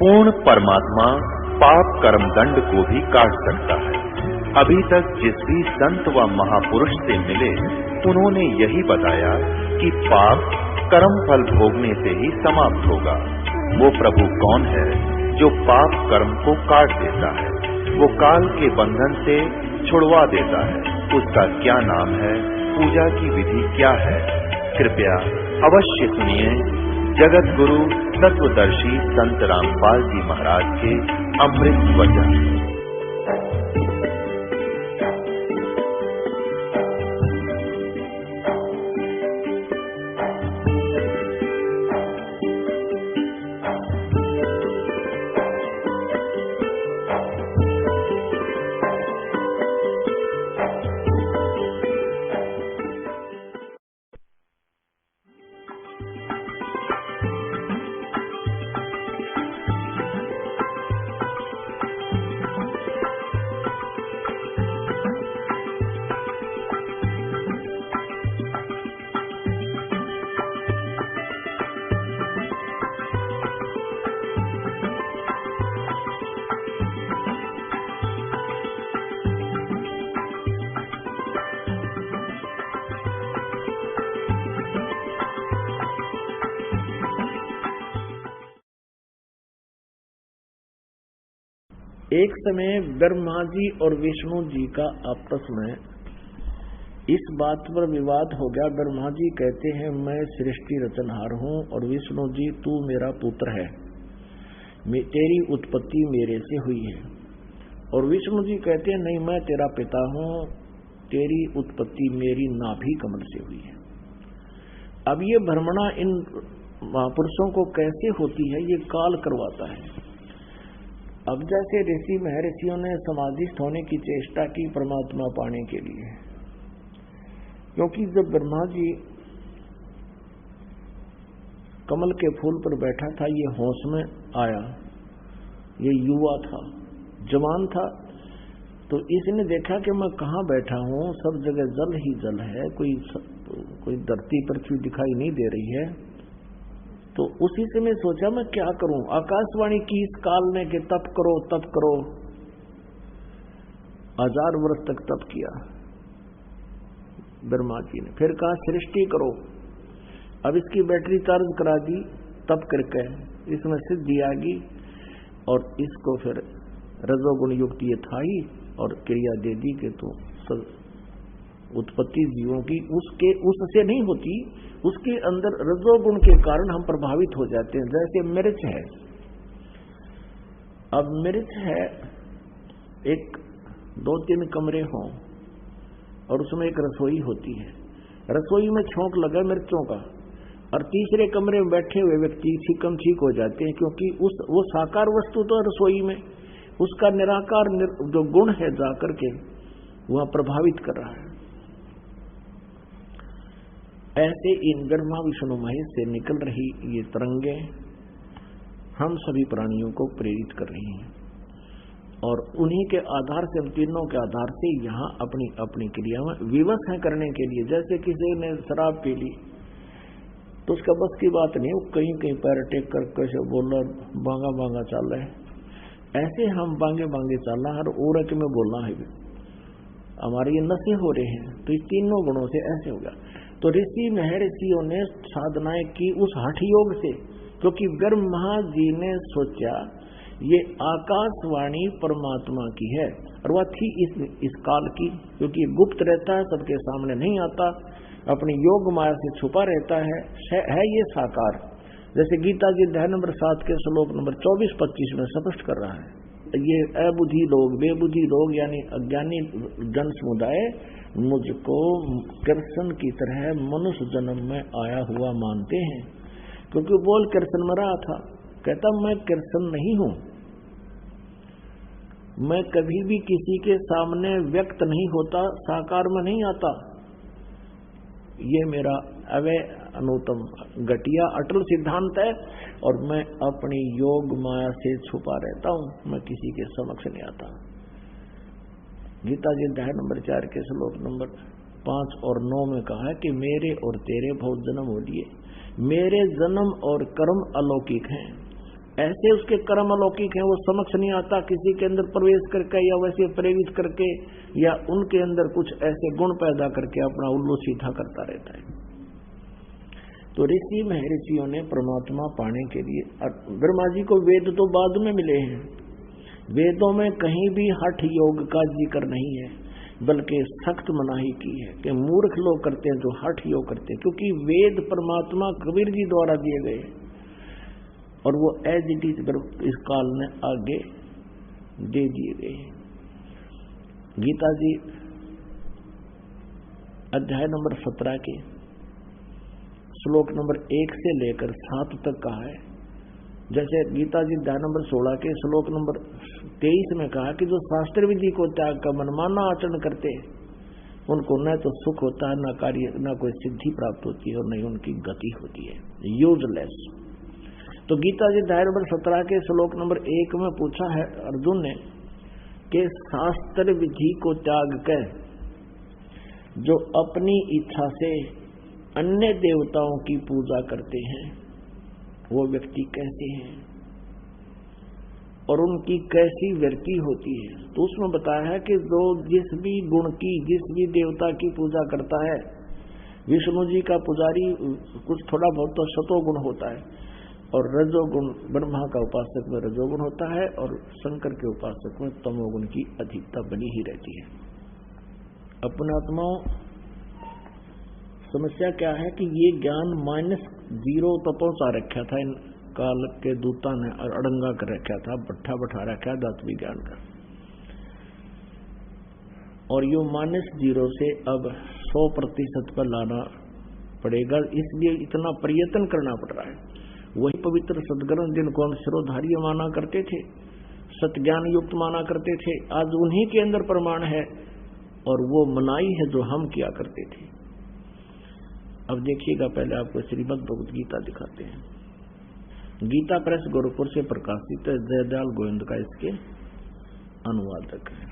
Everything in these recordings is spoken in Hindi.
पूर्ण परमात्मा पाप कर्म दंड को भी काट सकता है। अभी तक जिस भी संत व महापुरुष से मिले उन्होंने यही बताया कि पाप कर्म फल भोगने से ही समाप्त होगा। वो प्रभु कौन है जो पाप कर्म को काट देता है, वो काल के बंधन से छुड़वा देता है, उसका क्या नाम है, पूजा की विधि क्या है? कृपया अवश्य सुनिए जगत गुरु तत्वदर्शी संत रामपाल जी महाराज के अमृत वचन। एक समय ब्रह्मा जी और विष्णु जी का आपस में इस बात पर विवाद हो गया। ब्रह्मा जी कहते हैं मैं सृष्टि रचनहार हूं, और विष्णु जी तू मेरा पुत्र है, तेरी उत्पत्ति मेरे से हुई है। और विष्णु जी कहते हैं नहीं, मैं तेरा पिता हूं, तेरी उत्पत्ति मेरी नाभि कमल से हुई है। अब ये भ्रमणा इन महापुरुषों को कैसे होती है, ये काल करवाता है। अब जैसे ऋषि महर्षियों ने समाधिस्थ होने की चेष्टा की परमात्मा पाने के लिए, क्योंकि जब ब्रह्मा जी कमल के फूल पर बैठा था, ये होश में आया, ये युवा था, जवान था, तो इसने देखा कि मैं कहाँ बैठा हूँ, सब जगह जल ही जल है, कोई धरती पृथ्वी दिखाई नहीं दे रही है। तो उसी से मैं सोचा मैं क्या करूं। आकाशवाणी की इस काल ने कि तप करो तप करो, 1000 वर्ष तक तप किया ब्रह्मा जी ने। फिर कहा सृष्टि करो। अब इसकी बैटरी चार्ज करा दी तप करके, इसमें सिद्धि आ गई, और इसको फिर रजोगुण युक्त ये था ही, और क्रिया दे दी कि तो उत्पत्ति जीवों की उससे नहीं होती, उसके अंदर रजोगुण के कारण हम प्रभावित हो जाते हैं। जैसे मिर्च है, अब मिर्च है, एक 2-3 कमरे हों और उसमें एक रसोई होती है, रसोई में छोंक लगा मिर्चों का, और तीसरे कमरे में बैठे हुए व्यक्ति छिकम ठीक हो जाते हैं, क्योंकि वो साकार वस्तु तो रसोई में, उसका निराकार जो गुण है जाकर के वह प्रभावित कर रहा है। ऐसे इन ब्रह्मा विष्णु महेश से निकल रही ये तरंगे हम सभी प्राणियों को प्रेरित कर रही हैं, और उन्हीं के आधार से, हम तीनों के आधार से यहाँ अपनी अपनी क्रिया में विवश है करने के लिए। जैसे किसी ने शराब पी ली तो उसका बस की बात नहीं, वो कहीं कहीं पैर टेक कर कैसे बोलना, बांगा बांगा चल रहा है, ऐसे हम बांगे बांगे चलना, हर औरत में बोलना है, हमारे ये नशे हो रहे हैं। तो इस तीनों गुणों से ऐसे होगा। तो ऋषि महर्षियों ने साधनाएं की उस हठ योग से, क्योंकि ब्रह्मा जी ने सोचा ये आकाशवाणी परमात्मा की है, और वह थी इस काल की, क्योंकि गुप्त रहता है, सबके सामने नहीं आता, अपनी योग माया से छुपा रहता है ये साकार। जैसे गीता जी अध्याय नंबर 7 के श्लोक नंबर 24-25 में स्पष्ट कर रहा है, ये अबुद्धि लोग, बेबुद्धि लोग, यानी अज्ञानी जन समुदाय मुझको कृष्ण की तरह मनुष्य जन्म में आया हुआ मानते हैं, क्योंकि बोल कृष्ण में रहा था, कहता मैं कृष्ण नहीं हूं, मैं कभी भी किसी के सामने व्यक्त नहीं होता, साकार में नहीं आता, ये मेरा अवय अनुतम घटिया अटल सिद्धांत है, और मैं अपनी योग माया से छुपा रहता हूं, मैं किसी के समक्ष नहीं आता। गीता जी अध्याय नंबर 4 के श्लोक नंबर 5 और 9 में कहा है कि मेरे और तेरे बहुत जन्म हो लिए, मेरे जन्म और कर्म अलौकिक हैं, ऐसे उसके कर्म अलौकिक हैं, वो समक्ष नहीं आता किसी के अंदर प्रवेश करके या वैसे प्रेरित करके या उनके अंदर कुछ ऐसे गुण पैदा करके अपना उल्लू सीधा करता रहता है। तो ऋषि महर्षियों ने परमात्मा पाने के लिए, ब्रह्मा जी को वेद तो बाद में मिले हैं, वेदों में कहीं भी हठ योग का जिक्र नहीं है, बल्कि सख्त मनाही की है कि मूर्ख लोग करते हैं जो हठ योग करते हैं, क्योंकि वेद परमात्मा कबीर जी द्वारा दिए गए और वो एज इट इज इस काल में आगे दे दिए गए। गीता जी अध्याय नंबर 17 के श्लोक नंबर 1 से लेकर 7 तक कहा है। जैसे गीता जी अध्याय नंबर 16 के श्लोक नंबर 23 में कहा कि जो शास्त्र विधि को त्याग कर मनमाना आचरण करते हैं उनको न तो सुख होता है, न कार्य, न कोई सिद्धि प्राप्त होती है और न ही उनकी गति होती है, यूजलेस। तो गीता जी अध्याय नंबर 17 के श्लोक नंबर 1 में पूछा है अर्जुन ने कि शास्त्र विधि को त्याग कर जो अपनी इच्छा से अन्य देवताओं की पूजा करते हैं वो व्यक्ति कैसे हैं और उनकी कैसी वृत्ति होती है। तो उसमें बताया है कि जो जिस भी गुण की, जिस भी देवता की पूजा करता है, विष्णु जी का पुजारी कुछ थोड़ा बहुत तो सतोगुण होता है और रजोगुण, ब्रह्मा का उपासक में रजोगुण होता है और शंकर के उपासक में तमोगुण की अधिकता बनी ही रहती है। अपने आत्माओं, समस्या क्या है कि ये ज्ञान -0 तक पहुंचा रखा था, इन काल के दूता ने अड़ंगा कर रखा था, भट्ठा बैठा रखा है दात्वी ज्ञान का, और यो -0 से अब 100% पर लाना पड़ेगा। इसलिए इतना प्रयत्न करना पड़ रहा है। वही पवित्र सदग्रंथ जिनको हम शिरोधार्य माना करते थे, सत्ज्ञान युक्त माना करते थे, आज उन्हीं के अंदर प्रमाण है और वो मनाई है जो हम किया करते थे। अब देखिएगा, पहले आपको श्रीमद् भगवद गीता दिखाते हैं। गीता प्रेस गोरखपुर से प्रकाशित है, जयदयाल गोविंद का इसके अनुवादक है।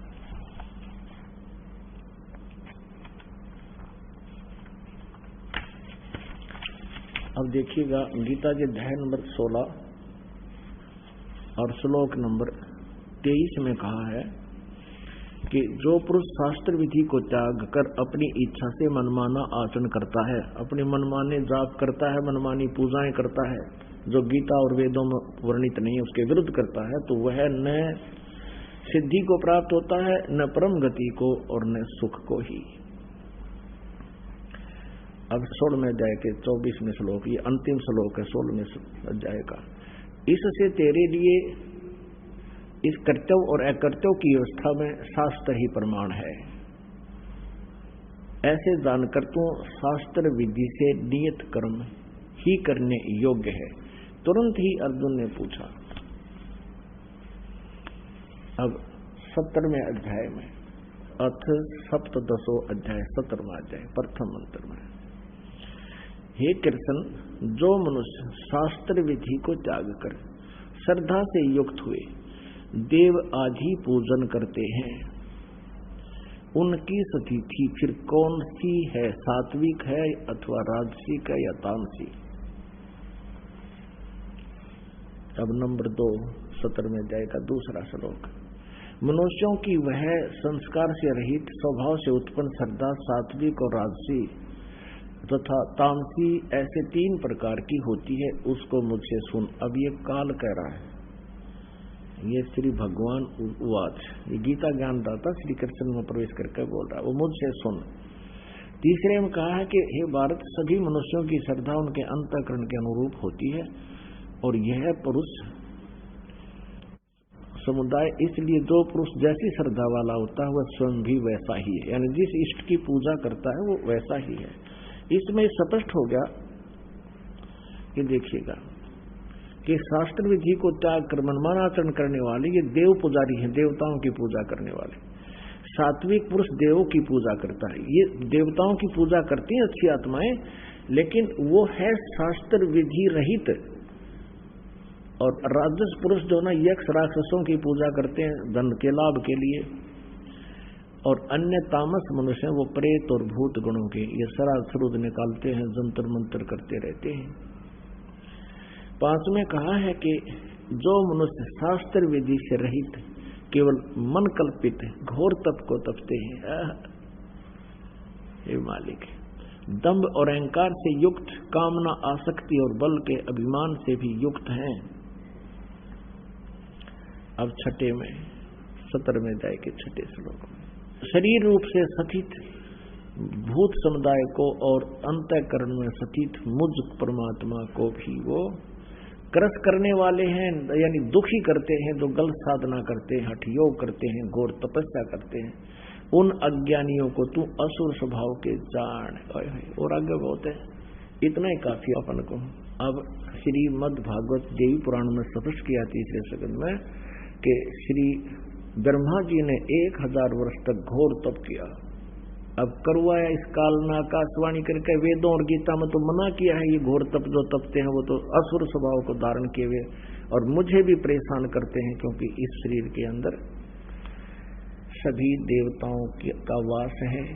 अब देखिएगा गीता के अध्याय नंबर 16 और श्लोक नंबर 23 में कहा है कि जो पुरुष शास्त्र विधि को त्याग कर अपनी इच्छा से मनमाना आचरण करता है, अपने मनमाने जाप करता है, मनमानी पूजाएं करता है, जो गीता और वेदों में वर्णित नहीं है उसके विरुद्ध करता है, तो वह न सिद्धि को प्राप्त होता है, न परम गति को और न सुख को ही। अब 16वें अध्याय के 24वें श्लोक, ये अंतिम श्लोक है 16वें अध्याय का। इससे तेरे लिए इस कर्तव्य और अकर्तव्य की व्यवस्था में शास्त्र ही प्रमाण है। ऐसे जानकर तू शास्त्र विधि से नियत कर्म ही करने योग्य है। तुरंत ही अर्जुन ने पूछा। अब 17वें अध्याय में, अथ सप्तदशो अध्याय 17वां अध्याय प्रथम मंत्र में, हे कृष्ण, जो मनुष्य शास्त्र विधि को त्याग कर श्रद्धा से युक्त हुए देव आदि पूजन करते हैं, उनकी स्थिति फिर कौन सी है? सात्विक है अथवा राजसिक है या तामसिक? अब नंबर 2 17वें अध्याय का दूसरा श्लोक, मनुष्यों की वह संस्कार से रहित स्वभाव से उत्पन्न श्रद्धा सात्विक और राजसी तथा तामसी ऐसे 3 प्रकार की होती है, उसको मुझसे सुन। अब ये काल कह रहा है, ये श्री भगवान उवाच, ये गीता ज्ञानदाता श्री कृष्ण में प्रवेश करके बोल रहा है, वो मुझसे सुन। तीसरे में कहा है कि हे भारत, सभी मनुष्यों की श्रद्धा उनके अंतःकरण के अनुरूप होती है और यह पुरुष समुदाय, इसलिए जो पुरुष जैसी श्रद्धा वाला होता है वह स्वयं भी वैसा ही है, यानी जिस इष्ट की पूजा करता है वो वैसा ही है। इसमें स्पष्ट हो गया कि देखिएगा कि शास्त्र विधि को त्याग कर मनमाना आचरण करने वाले ये देव पुजारी हैं, देवताओं की पूजा करने वाले। सात्विक पुरुष देवों की पूजा करता है, ये देवताओं की पूजा करती हैं अच्छी आत्माएं, लेकिन वो है शास्त्र विधि रहित। और राजस पुरुष जो ना यक्ष राक्षसों की पूजा करते हैं धन के लाभ के लिए, और अन्य तामस मनुष्य वो प्रेत और भूत गुणों के ये सरासरुद निकालते हैं, जंतर मंतर करते रहते हैं। 5 में कहा है कि जो मनुष्य शास्त्र विधि से रहित केवल मन कल्पित घोर तप को तपते हैं, हे मालिक, दंभ और अहंकार से युक्त, कामना, आसक्ति और बल के अभिमान से भी युक्त हैं। अब छठे में 17वें अध्याय के छठे श्लोक में, शरीर रूप से स्थित भूत समुदाय को और अंतःकरण में स्थित मुझ परमात्मा को भी वो क्रस करने वाले हैं, यानी दुखी करते हैं, जो गलत साधना करते हैं, हठ योग करते हैं, घोर तपस्या करते हैं, उन अज्ञानियों को तू असुर स्वभाव के जान। और आगे बहुत है, इतना ही काफी अपन को। अब श्रीमद् भागवत देवी पुराण में स्पष्ट किया तीसरे सकंद में कि श्री ब्रह्मा जी ने 1000 वर्ष तक घोर तप किया। अब करवाया इस काल में आकाशवाणी करके, वेदों और गीता में तो मना किया है ये घोर तप जो तपते हैं वो तो असुर स्वभाव को धारण किए हुए और मुझे भी परेशान करते हैं, क्योंकि इस शरीर के अंदर सभी देवताओं का वास है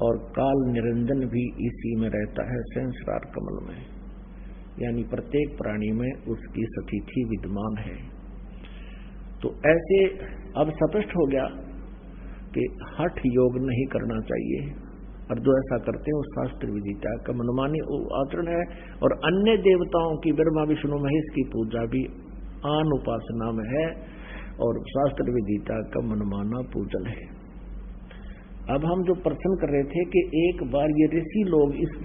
और काल निरंजन भी इसी में रहता है, संसार कमल में, यानी प्रत्येक प्राणी में उसकी स्थिति विद्यमान है। तो ऐसे अब स्पष्ट हो गया कि हठ योग नहीं करना चाहिए, और जो ऐसा करते हैं वो शास्त्र विदिता का मनमानी आचरण है। और अन्य देवताओं की, ब्रह्मा विष्णु महेश की पूजा भी आन उपासना में है और शास्त्र विदिता का मनमाना पूजन है। अब हम जो प्रश्न कर रहे थे कि एक बार ये ऋषि लोग इस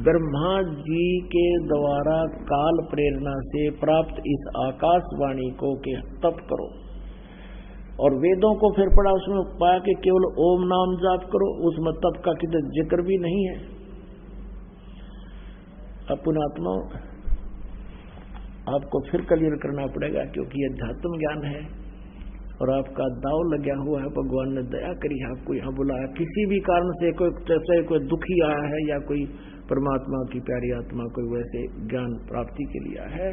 ब्रह्मा जी के द्वारा काल प्रेरणा से प्राप्त इस आकाशवाणी को के तप करो, और वेदों को फिर पढ़ा, उसमें पाया कि केवल ओम नाम जाप करो, उसमें तप का किधर जिक्र भी नहीं है। अब पुणात्मा आपको फिर क्लियर करना पड़ेगा, क्योंकि यह अध्यात्म ज्ञान है और आपका दाव लगा हुआ है। भगवान ने दया करी, आपको यहाँ बुलाया, किसी भी कारण से कोई दुखी आया है या कोई परमात्मा की प्यारी आत्मा कोई वैसे ज्ञान प्राप्ति के लिए आया है,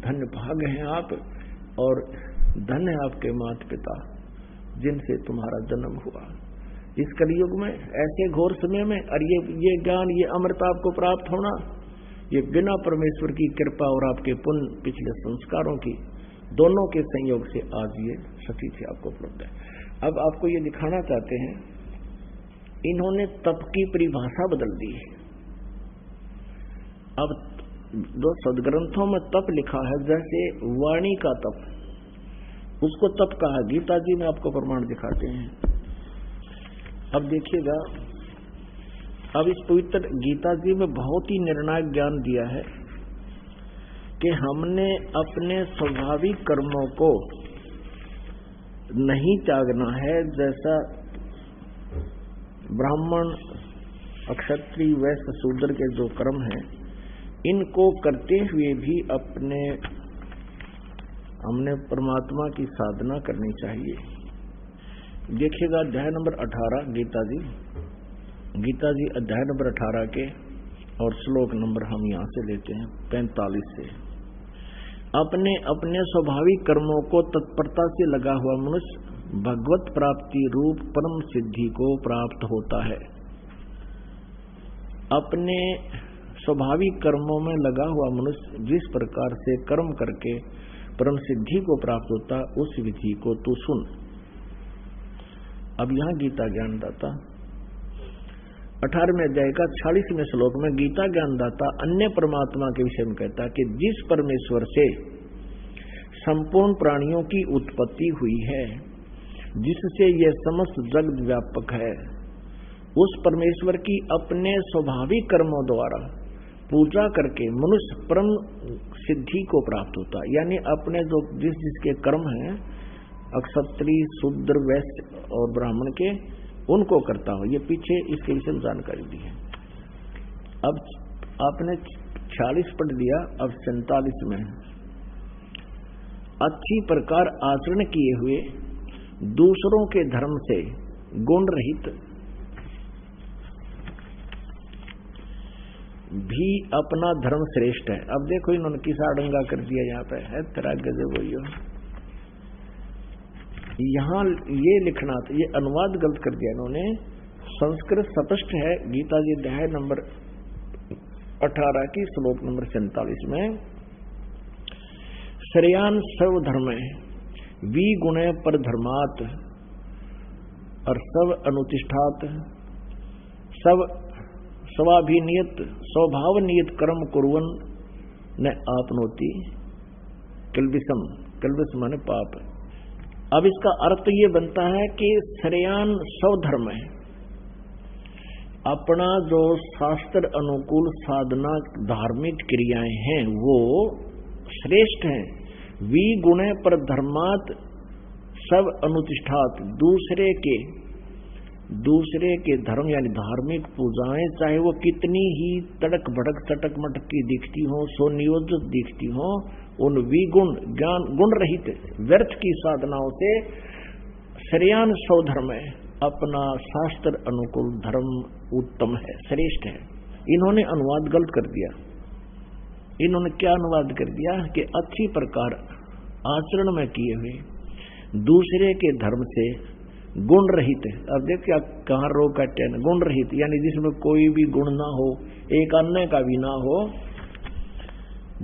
धन्य भाग हैं आप, और धन्य है आपके माता पिता जिनसे तुम्हारा जन्म हुआ इस कलयुग में ऐसे घोर समय में। और ये ज्ञान, ये अमृत आपको प्राप्त होना, ये बिना परमेश्वर की कृपा और आपके पुण्य पिछले संस्कारों की दोनों के संयोग से आज ये स्थिति आपको उपलब्ध है। अब आपको ये दिखाना चाहते हैं, इन्होंने तप की परिभाषा बदल दी है। अब जो सदग्रंथों में तप लिखा है, जैसे वाणी का तप, उसको तप कहा। गीता जी में आपको प्रमाण दिखाते हैं। अब देखिएगा, अब इस पवित्र गीता जी में बहुत ही निर्णायक ज्ञान दिया है कि हमने अपने स्वाभाविक कर्मों को नहीं त्यागना है, जैसा ब्राह्मण, क्षत्रिय, वैश्य, शूद्र के जो कर्म हैं, इनको करते हुए भी हमने परमात्मा की साधना करनी चाहिए। देखिएगा अध्याय नंबर 18 गीता जी अध्याय नंबर 18 के और श्लोक नंबर हम यहां से लेते हैं 45 से। अपने अपने स्वाभाविक कर्मों को तत्परता से लगा हुआ मनुष्य भगवत प्राप्ति रूप परम सिद्धि को प्राप्त होता है। अपने स्वाभाविक कर्मों में लगा हुआ मनुष्य जिस प्रकार से कर्म करके परम सिद्धि को प्राप्त होता, उस विधि को तू सुन। अब यहां गीता ज्ञानदाता 18वें अध्याय का 46वें श्लोक में गीता ज्ञानदाता अन्य परमात्मा के विषय में कहता है कि जिस परमेश्वर से संपूर्ण प्राणियों की उत्पत्ति हुई है, जिससे यह समस्त जगत व्यापक है, उस परमेश्वर की अपने स्वाभाविक कर्मों द्वारा पूजा करके मनुष्य परम सिद्धि को प्राप्त होता है। यानी अपने जो जिसके कर्म हैं, क्षत्रिय, शूद्र, वैश्य और ब्राह्मण के, उनको करता हो। ये पीछे इसके विषय में जानकारी दी है। अब आपने 46 पढ़ दिया, अब 47 में अच्छी प्रकार आचरण किए हुए दूसरों के धर्म से गुण रहित भी अपना धर्म श्रेष्ठ है। अब देखो इन्होंने किसा डंगा कर दिया, यहाँ पे है तेरा गजब। यहाँ ये लिखना, ये अनुवाद गलत कर दिया इन्होंने। संस्कृत स्पष्ट है, गीता जी अध्याय नंबर 18 की श्लोक नंबर 47 में श्रेयान सर्वधर्म वी गुणे पर धर्मात और सब अनुतिष्ठात सब स्वाभिनियत स्वभाव नियत कर्म कुर्वन न आपनोति कल्बिसम, कल्बिस माने पाप। अब इसका अर्थ ये बनता है कि श्रेयान स्वधर्म है, अपना जो शास्त्र अनुकूल साधना धार्मिक क्रियाएं हैं वो श्रेष्ठ हैं। वी गुणे पर धर्मात सब अनुतिष्ठात, दूसरे के धर्म यानी धार्मिक पूजाएं चाहे वो कितनी ही तड़क भड़क चटक मटक की दिखती हो, सुनियोजित दिखती हो, उन विगुण ज्ञान गुण रहित व्यर्थ की साधनाओं से श्रेयान स्वधर्म है, अपना शास्त्र अनुकूल धर्म उत्तम है, श्रेष्ठ है। इन्होंने अनुवाद गलत कर दिया। इन्होंने क्या अनुवाद कर दिया कि अच्छी प्रकार आचरण में किए हुए दूसरे के धर्म से गुण रहित। अब देखिए कहाँ रोग काटे न, गुण रहित यानी जिसमें कोई भी गुण ना हो, एक अन्य का भी ना हो,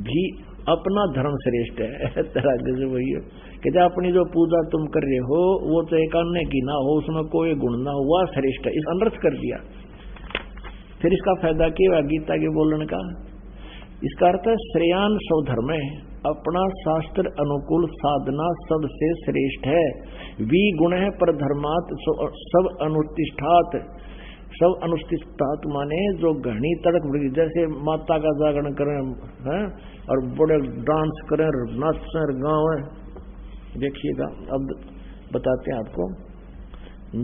भी अपना धर्म श्रेष्ठ है। तरह से वही है कि जब अपनी जो पूजा तुम कर रहे हो वो तो एक अन्य की ना हो, उसमें कोई गुण ना हो, वह श्रेष्ठ है। इस अनर्थ कर दिया। फिर इसका फायदा क्या हुआ गीता के बोलने का? इसका अर्थ है श्रेयान स्वधर्म है, अपना शास्त्र अनुकूल साधना सबसे श्रेष्ठ है। वी गुण है पर धर्मात सब अनुतिष्ठात, सब अनुष्ठित माने जो घनी तड़क भड़की, जैसे माता का जागरण करें हैं और बड़े डांस करें, नाचें, गावें। देखिएगा अब बताते हैं आपको,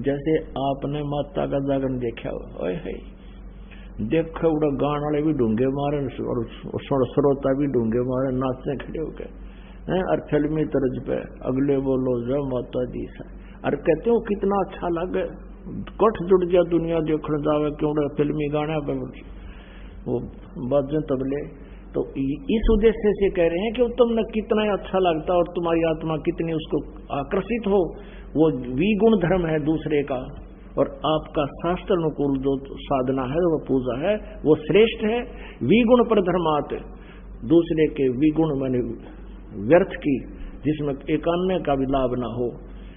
जैसे आपने माता का जागरण देखा हो, देखो उड़ा गान वाले भी ढूंगे मारे और श्रोता भी ढूंगे मारे, नाचने खड़े हो गए और फिल्मी तर्ज पे अगले बोलो जय माता दी सा, और कहते हो कितना अच्छा लगे, कठ जुड़ गया दुनिया देखने जावे क्यों फिल्मी गाने पे वो बाजें तबले। तो इस उद्देश्य से कह रहे हैं कि तुमने कितना अच्छा लगता और तुम्हारी आत्मा कितनी उसको आकर्षित हो। वो विगुण धर्म है दूसरे का, और आपका शास्त्र अनुकूल जो साधना है वो पूजा है वो श्रेष्ठ है। विगुण पर धर्मात, दूसरे के विगुण माने व्यर्थ की, जिसमें एक अन्य का भी लाभ ना हो,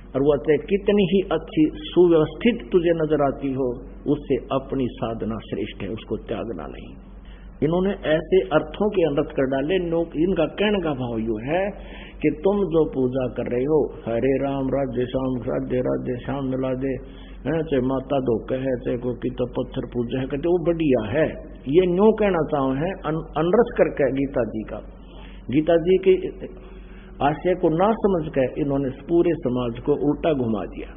और वो चाहे कितनी ही अच्छी सुव्यवस्थित तुझे नजर आती हो, उससे अपनी साधना श्रेष्ठ है, उसको त्यागना नहीं। इन्होंने ऐसे अर्थों के अनर्थ कर डाले। इनका कहने का भाव यू है कि तुम जो पूजा कर रहे हो, हरे राम राधे श्याम मिला दे, चाहे माता धोखे है, चाहे कोई तो पत्थर पूजा है, कहते वो बढ़िया है। ये न्यू कहना चाहूँ है अनर्थ करके गीता जी का, गीता जी के आशय को ना समझ कर इन्होंने पूरे समाज को उल्टा घुमा दिया।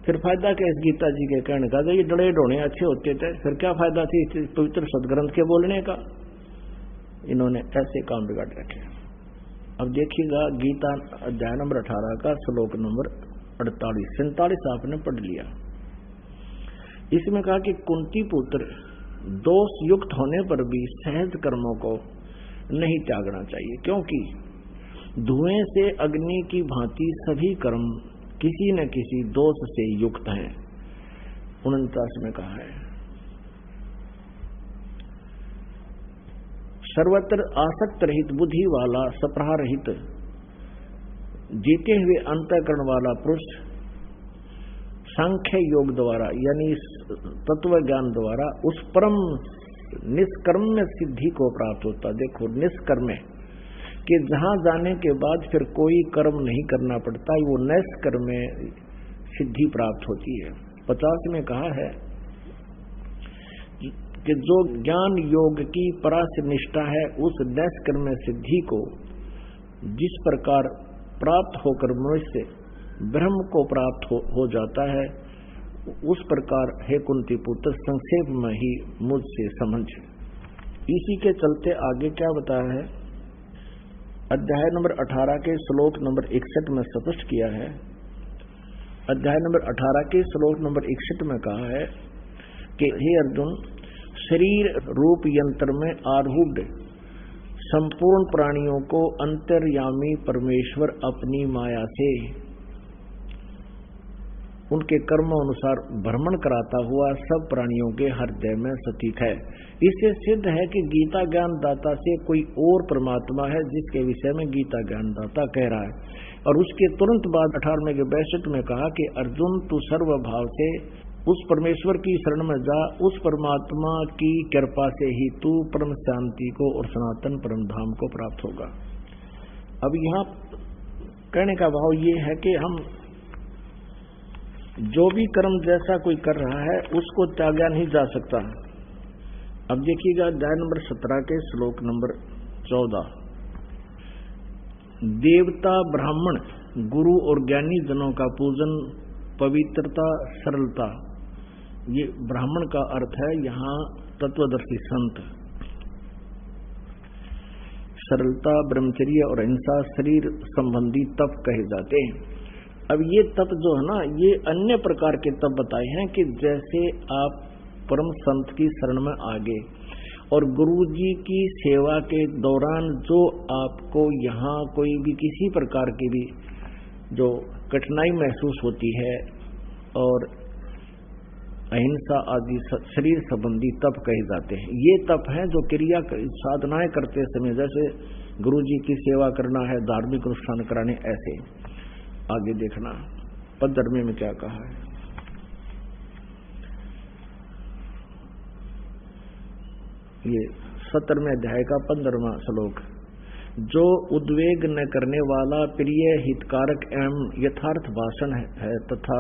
फिर फायदा क्या इस गीता जी के कहने का? ये डरे ढोने अच्छे होते थे, फिर क्या फायदा थी इस पवित्र सदग्रंथ के बोलने का? इन्होंने ऐसे काम बिगाड़ रखे। अब देखिएगा गीता अध्याय नंबर 18 का श्लोक नंबर 48-47 आपने पढ़ लिया। इसमें कहा कि कुंती पुत्र दोष युक्त होने पर भी सहज कर्मों को नहीं त्यागना चाहिए, क्योंकि धुएं से अग्नि की भांति सभी कर्म किसी न किसी दोष से युक्त हैं। 49 में कहा है, सर्वत्र आसक्त रहित बुद्धि वाला, सप्रहा रहित जीते हुए अंतःकरण वाला पुरुष सांख्य योग द्वारा यानी तत्व ज्ञान द्वारा उस परम निष्कर्म सिद्धि को प्राप्त होता। देखो निष्कर्म कि जहां जाने के बाद फिर कोई कर्म नहीं करना पड़ता, वो निष्कर्म सिद्धि प्राप्त होती है। 50 में कहा है कि जो ज्ञान योग की परास निष्ठा है, उस निष्कर्म सिद्धि को जिस प्रकार प्राप्त होकर मनुष्य ब्रह्म को प्राप्त हो जाता है, उस प्रकार हे कुंती पुत्र संक्षेप में ही मुझसे समझ। इसी के चलते आगे क्या बताया है, अध्याय नंबर 18 के श्लोक नंबर 61 में स्पष्ट किया है। अध्याय नंबर 18 के श्लोक नंबर 61 में कहा है कि हे अर्जुन, शरीर रूप यंत्र में आरूढ़ संपूर्ण प्राणियों को अंतर्यामी परमेश्वर अपनी माया से उनके कर्मों अनुसार भ्रमण कराता हुआ सब प्राणियों के हृदय में स्थित है। इससे सिद्ध है कि गीता ज्ञान दाता से कोई और परमात्मा है जिसके विषय में गीता ज्ञान दाता कह रहा है। और उसके तुरंत बाद 18वें के 62 में कहा कि अर्जुन तू सर्व भाव से उस परमेश्वर की शरण में जा, उस परमात्मा की कृपा से ही तू परम शांति को और सनातन परम धाम को प्राप्त होगा। अब यहाँ कहने का भाव ये है कि हम जो भी कर्म जैसा कोई कर रहा है उसको त्यागा नहीं जा सकता। अब देखिएगा अध्याय नंबर 17 के श्लोक नंबर 14। देवता, ब्राह्मण, गुरु और ज्ञानी जनों का पूजन, पवित्रता, सरलता, ये ब्राह्मण का अर्थ है यहाँ तत्वदर्शी संत। सरलता, ब्रह्मचर्य और अहिंसा शरीर संबंधी तप कहे जाते हैं। अब ये तप जो है ना, ये अन्य प्रकार के तप बताए हैं कि जैसे आप परम संत की शरण में आगे और गुरु जी की सेवा के दौरान जो आपको यहाँ कोई भी किसी प्रकार की भी जो कठिनाई महसूस होती है और अहिंसा आदि शरीर संबंधी तप कहे जाते हैं। ये तप है जो क्रिया साधनाएं करते समय, जैसे गुरु जी की सेवा करना है, धार्मिक अनुष्ठान कराने, ऐसे। आगे देखना 15वें में क्या कहा है। ये 17वें अध्याय का 15वां श्लोक। जो उद्वेग न करने वाला, प्रिय, हितकारक एवं यथार्थ भाषण है तथा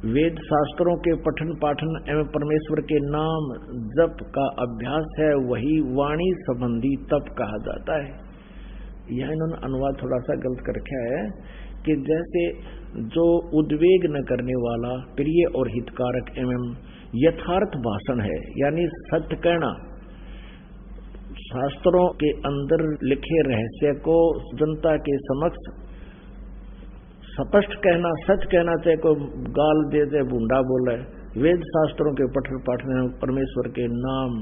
वेद शास्त्रों के पठन पाठन एवं परमेश्वर के नाम जप का अभ्यास है, वही वाणी संबंधी तप कहा जाता है। यह इन्होंने अनुवाद थोड़ा सा गलत कर रखा है कि जैसे जो उद्वेग न करने वाला, प्रिय और हितकारक एवं यथार्थ भाषण है, यानी सत्य कहना, शास्त्रों के अंदर लिखे रहस्य को जनता के समक्ष स्पष्ट कहना, सच कहना, चाहे कोई गाल दे दे, बूंडा बोले, वेद शास्त्रों के पठन पाठन, परमेश्वर के नाम,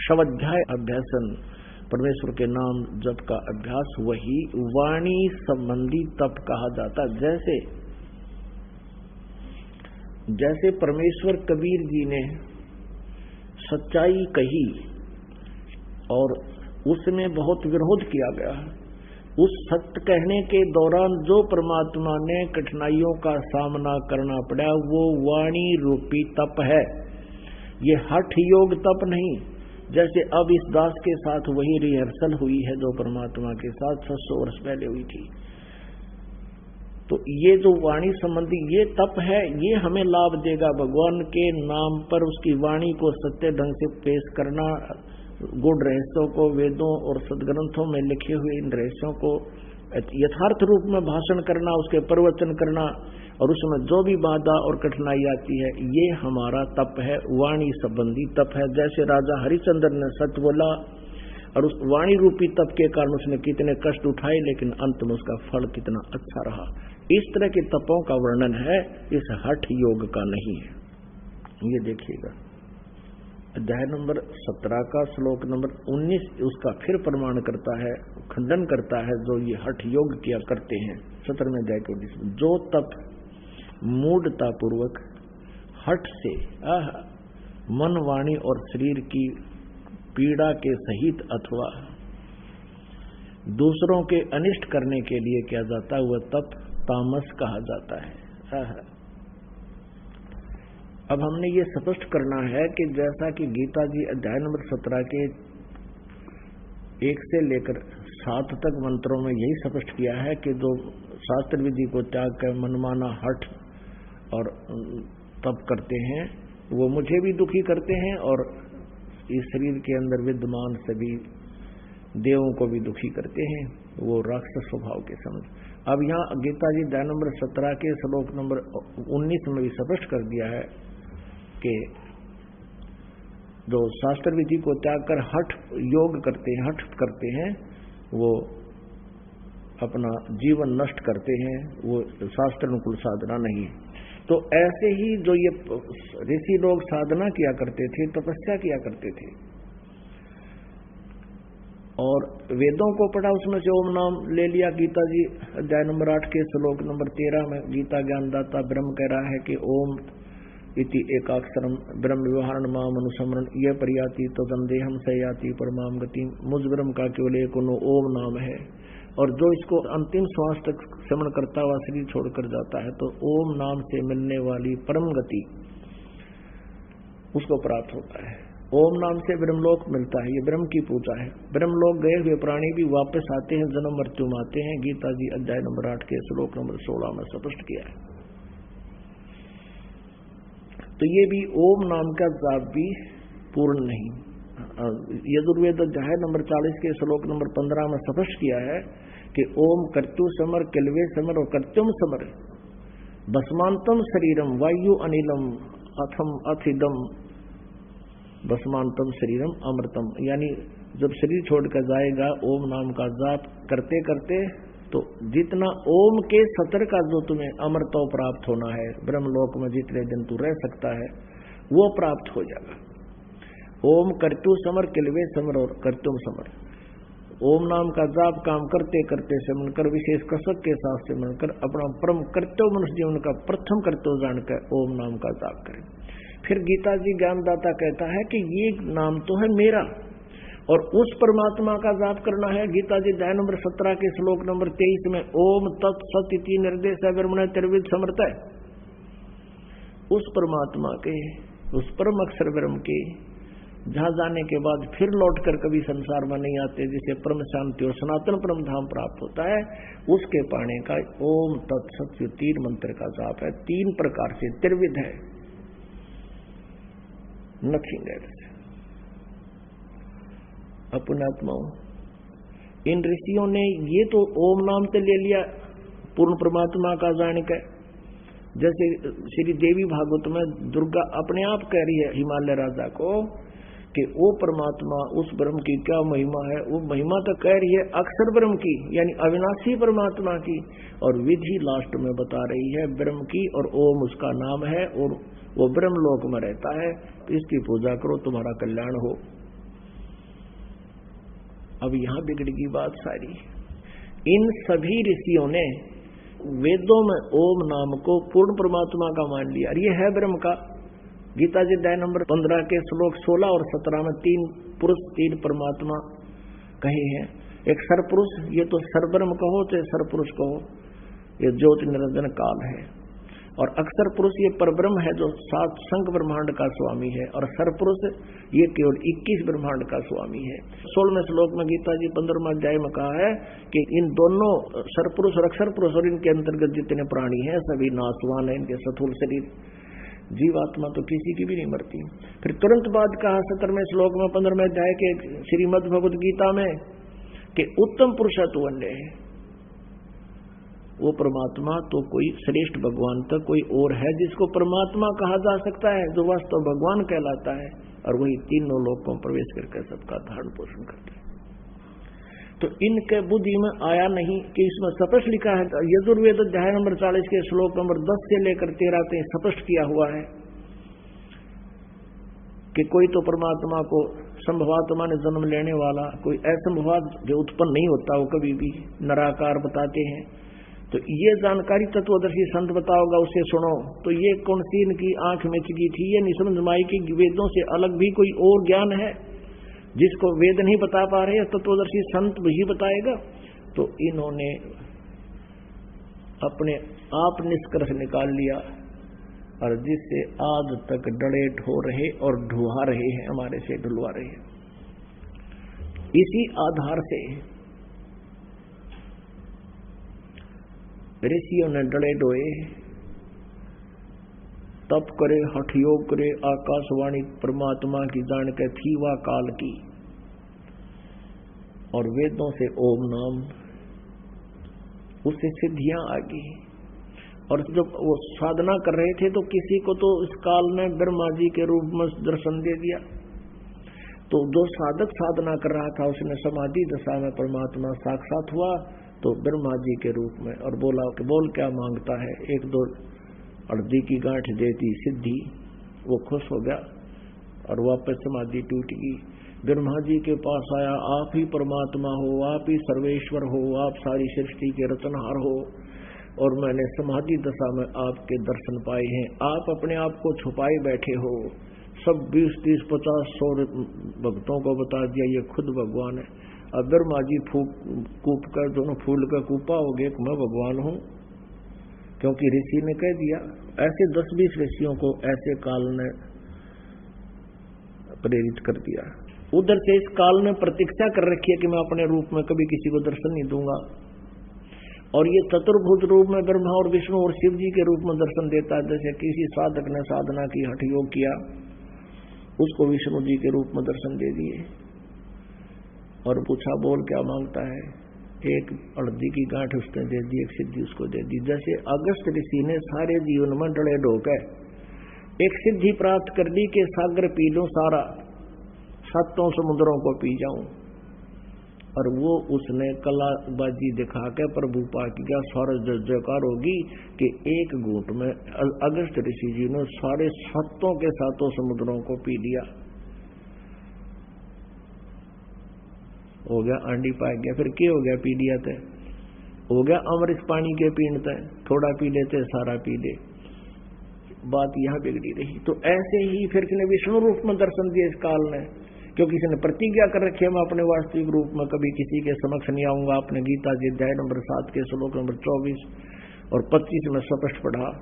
स्वाध्याय अभ्यासन, परमेश्वर के नाम जप का अभ्यास, वही वाणी संबंधी तप कहा जाता। जैसे परमेश्वर कबीर जी ने सच्चाई कही और उसमें बहुत विरोध किया गया, उस सत्य कहने के दौरान जो परमात्मा ने कठिनाइयों का सामना करना पड़ा, वो वाणी रूपी तप है। ये हठ योग तप नहीं। जैसे अब इस दास के साथ वही रिहर्सल हुई है जो परमात्मा के साथ 600 वर्ष पहले हुई थी। तो ये जो वाणी संबंधी ये तप है, ये हमें लाभ देगा। भगवान के नाम पर उसकी वाणी को सत्य ढंग से पेश करना, गुण रहस्यों को वेदों और सदग्रंथों में लिखे हुए इन रहस्यों को यथार्थ रूप में भाषण करना, उसके प्रवचन करना, और उसमें जो भी बाधा और कठिनाई आती है, ये हमारा तप है, वाणी संबंधी तप है। जैसे राजा हरिश्चंद्र ने सच बोला और उस वाणी रूपी तप के कारण उसने कितने कष्ट उठाए, लेकिन अंत में उसका फल कितना अच्छा रहा। इस तरह के तपों का वर्णन है, इस हठ योग का नहीं है। ये देखिएगा अध्याय नंबर 17 का श्लोक नंबर 19 उसका फिर प्रमाण करता है, खंडन करता है जो ये हठ योग किया करते हैं। 17वें अध्याय के 19 में, जो तप मूढ़ता पूर्वक हठ से मन, वाणी और शरीर की पीड़ा के सहित अथवा दूसरों के अनिष्ट करने के लिए किया जाता है, वह तप तामस कहा जाता है। अब हमने ये स्पष्ट करना है कि जैसा कि गीता जी अध्याय नंबर 17 के 1 से लेकर 7 तक मंत्रों में यही स्पष्ट किया है कि जो शास्त्र विधि को त्याग कर मनमाना हठ और तप करते हैं, वो मुझे भी दुखी करते हैं और इस शरीर के अंदर विद्यमान सभी देवों को भी दुखी करते हैं। वो राक्षस स्वभाव के समझ। अब यहाँ गीता जी अध्याय नंबर 17 के श्लोक नंबर 19 में भी स्पष्ट कर दिया है कि जो शास्त्र विधि को त्याग कर हठ योग करते हैं, हठ करते हैं, वो अपना जीवन नष्ट करते हैं, वो शास्त्र अनुकूल साधना नहीं है। तो ऐसे ही जो ये ऋषि लोग साधना किया करते थे, तपस्या किया करते थे और वेदों को पढ़ा, उसमें से ओम नाम ले लिया। गीता जी अध्याय नंबर 8 के श्लोक नंबर 13 में गीता ज्ञानदाता ब्रह्म कह रहा है कि ओम इति एकाक्षरम ब्रह्म व्यवहारण माम अनुसमरण ये परियाति तो संदेहम से याति परमाम गति। मुझ ब्रह्म का केवल एक ओम नाम है, और जो इसको अंतिम श्वास तक श्रवण करता हुआ शरीर छोड़कर जाता है तो ओम नाम से मिलने वाली परम गति उसको प्राप्त होता है। ओम नाम से ब्रह्मलोक मिलता है, ये ब्रह्म की पूजा है। ब्रह्मलोक गए हुए प्राणी भी वापस आते हैं, जन्म मृत्यु में आते हैं। गीता जी अध्याय नंबर 8 के श्लोक नंबर 16 में स्पष्ट किया है। तो ये भी ओम नाम का जाप भी पूर्ण नहीं। यजुर्वेद अध्याय नंबर 40 के श्लोक नंबर 15 में स्पष्ट किया है कि ओम कर्तु समर किलवे समर और कर्त्युम समर भस्मांतम शरीरम वायु अनिलम अथम अथिदम भस्मांतम शरीरम अमृतम। यानी जब शरीर छोड़कर जाएगा ओम नाम का जाप करते करते तो जितना ओम के सतर का जो तुम्हें अमृतो प्राप्त होना है, ब्रह्मलोक में जितने दिन तू रह सकता है वो प्राप्त हो जाएगा। ओम कर्तु समर किलवे समर और कर्तुम समर। ओम नाम का जाप काम करते करते सिमरन कर, विशेष कसक के साथ सिमरन कर, अपना परम कर्तव्य मनुष्य जीवन का प्रथम कर्तव्य जानकर ओम नाम का जाप करें। फिर गीता जी ज्ञानदाता कहता है कि ये नाम तो है मेरा, और उस परमात्मा का जाप करना है। गीता जी अध्याय नंबर 17 के श्लोक नंबर 23 में ओम तत्सत इति निर्देश ब्रह्मण त्रिविध समर्थ है। उस परमात्मा के, उस परम अक्षर ब्रह्म के जहां जाने के बाद फिर लौटकर कभी संसार में नहीं आते, जिसे परम शांति और सनातन परम धाम प्राप्त होता है, उसके पाने का ओम तत्सत 3 मंत्र का जाप है। 3 प्रकार से त्रिविध है, नथिंग एल्स। अपनात्माओं, इन ऋषियों ने ये तो ओम नाम से ले लिया पूर्ण परमात्मा का जानिकर। जैसे श्री देवी भागवत में दुर्गा अपने आप कह रही है हिमालय राजा को कि वो परमात्मा उस ब्रह्म की क्या महिमा है। वो महिमा तो कह रही है अक्षर ब्रह्म की, यानी अविनाशी परमात्मा की, और विधि लास्ट में बता रही है ब्रह्म की, और ओम उसका नाम है, और वो ब्रह्मलोक में रहता है। इसकी पूजा करो, तुम्हारा कल्याण हो। अब यहां बिगड़ेगी बात सारी। इन सभी ऋषियों ने वेदों में ओम नाम को पूर्ण परमात्मा का मान लिया, और ये है ब्रह्म का। गीता जी अध्याय नंबर 15 के श्लोक 16 और 17 में 3 पुरुष 3 परमात्मा कहे हैं। एक सरपुरुष, ये तो सरब्रह्म कहो चाहे सरपुरुष कहो, ये ज्योति निरंजन काल है। और अक्षर पुरुष ये परब्रह्म है जो 7 संख ब्रह्मांड का स्वामी है, और सरपुरुष ये केवल 21 ब्रह्मांड का स्वामी है। 16वें श्लोक में गीता जी 15वें अध्याय में कहा है कि इन दोनों सरपुरुष और अक्षर पुरुष और इनके अंतर्गत जितने प्राणी हैं सभी नासवान है, इनके स्थूल शरीर। जीवात्मा तो किसी की भी नहीं मरती। फिर तुरंत बाद कहा 17वें श्लोक में 15वें अध्याय के श्रीमद् भगवद गीता में कि उत्तम पुरुषत्व अन्य है। वो परमात्मा तो कोई श्रेष्ठ भगवान तक कोई और है जिसको परमात्मा कहा जा सकता है, जो वास्तव भगवान कहलाता है, और वही तीनों लोकों में प्रवेश करके सबका धारण पोषण करता है। तो इनके बुद्धि में आया नहीं कि इसमें स्पष्ट लिखा है, यजुर्वेद अध्याय नंबर 40 के श्लोक नंबर 10 से लेकर 13 तक स्पष्ट किया हुआ है कि कोई तो परमात्मा को संभवात्मा ने जन्म लेने वाला, कोई असंभवात जो उत्पन्न नहीं होता वो कभी भी निराकार बताते हैं। तो ये जानकारी तत्वदर्शी संत बताओगा, उसे सुनो। तो ये कौन सी इनकी आंख में चिकी थी, ये निसमझ माई की वेदों से अलग भी कोई और ज्ञान है जिसको वेद नहीं बता पा रहे, तत्वदर्शी संत भी बताएगा। तो इन्होंने अपने आप निष्कर्ष निकाल लिया, और जिससे आज तक डरे ढो रहे और ढुआ रहे हैं, हमारे से ढुलवा रहे हैं। इसी आधार से ऋषियों ने डरे डोए, तप करे, हठ योग करे, आकाशवाणी परमात्मा की जान के थी वा काल की, और वेदों से ओम नाम, उससे सिद्धियां आ गई। और जब वो साधना कर रहे थे तो किसी को तो इस काल में ब्रह्मा जी के रूप में दर्शन दे दिया। तो जो साधक साधना कर रहा था उसने समाधि दशा में परमात्मा साक्षात हुआ, तो ब्रह्मा जी के रूप में, और बोला कि बोल क्या मांगता है, 1-2 अर्धी की गांठ देती सिद्धि। वो खुश हो गया और वापस समाधि टूट गई। ब्रह्मा जी के पास आया, आप ही परमात्मा हो, आप ही सर्वेश्वर हो, आप सारी सृष्टि के रचनहार हो, और मैंने समाधि दशा में आपके दर्शन पाए हैं। आप अपने आप को छुपाए बैठे हो, सब 20, 30, 50, 100 भक्तों को बता दिया ये खुद भगवान है। अब ब्रह्मा जी कूप कर दोनों फूल का कूपा हो गए, मैं भगवान हूं, क्योंकि ऋषि ने कह दिया। ऐसे 10-20 ऋषियों को ऐसे काल ने प्रेरित कर दिया। उधर से इस काल ने प्रतीक्षा कर रखी है कि मैं अपने रूप में कभी किसी को दर्शन नहीं दूंगा, और ये चतुर्भुज रूप में ब्रह्मा और विष्णु और शिव जी के रूप में दर्शन देता है। जैसे किसी साधक ने साधना की, हठ योग किया, उसको विष्णु जी के रूप में दर्शन दे दिए और पूछा बोल क्या मांगता है, एक हल्दी की गांठ उसने दे दी, एक सिद्धि उसको दे दी। जैसे अगस्त ऋषि ने सारे जीवन में डले ढोकर एक सिद्धि प्राप्त कर दी कि सागर पी लूं सारा, 7 समुद्रों को पी जाऊं, और वो उसने कलाबाजी दिखा के प्रभु पाक का सारा जयकार होगी कि एक घूंट में अगस्त ऋषि जी ने सारे 7 के 7 समुद्रों को पी लिया। हो गया आंडी पाक गया। फिर क्या हो गया, पी लिया थे, हो गया अमृत पानी के पीते, थोड़ा पी लेते सारा पी ले, बात यहां बिगड़ी रही। तो ऐसे ही फिर इसने विष्णु रूप में दर्शन दिया इस काल ने, क्योंकि इसने प्रतिज्ञा कर रखी है मैं अपने वास्तविक रूप में कभी किसी के समक्ष नहीं आऊंगा। आपने गीता जी अध्याय नंबर 7 के श्लोक नंबर 24 और 25 में स्पष्ट पढ़ा।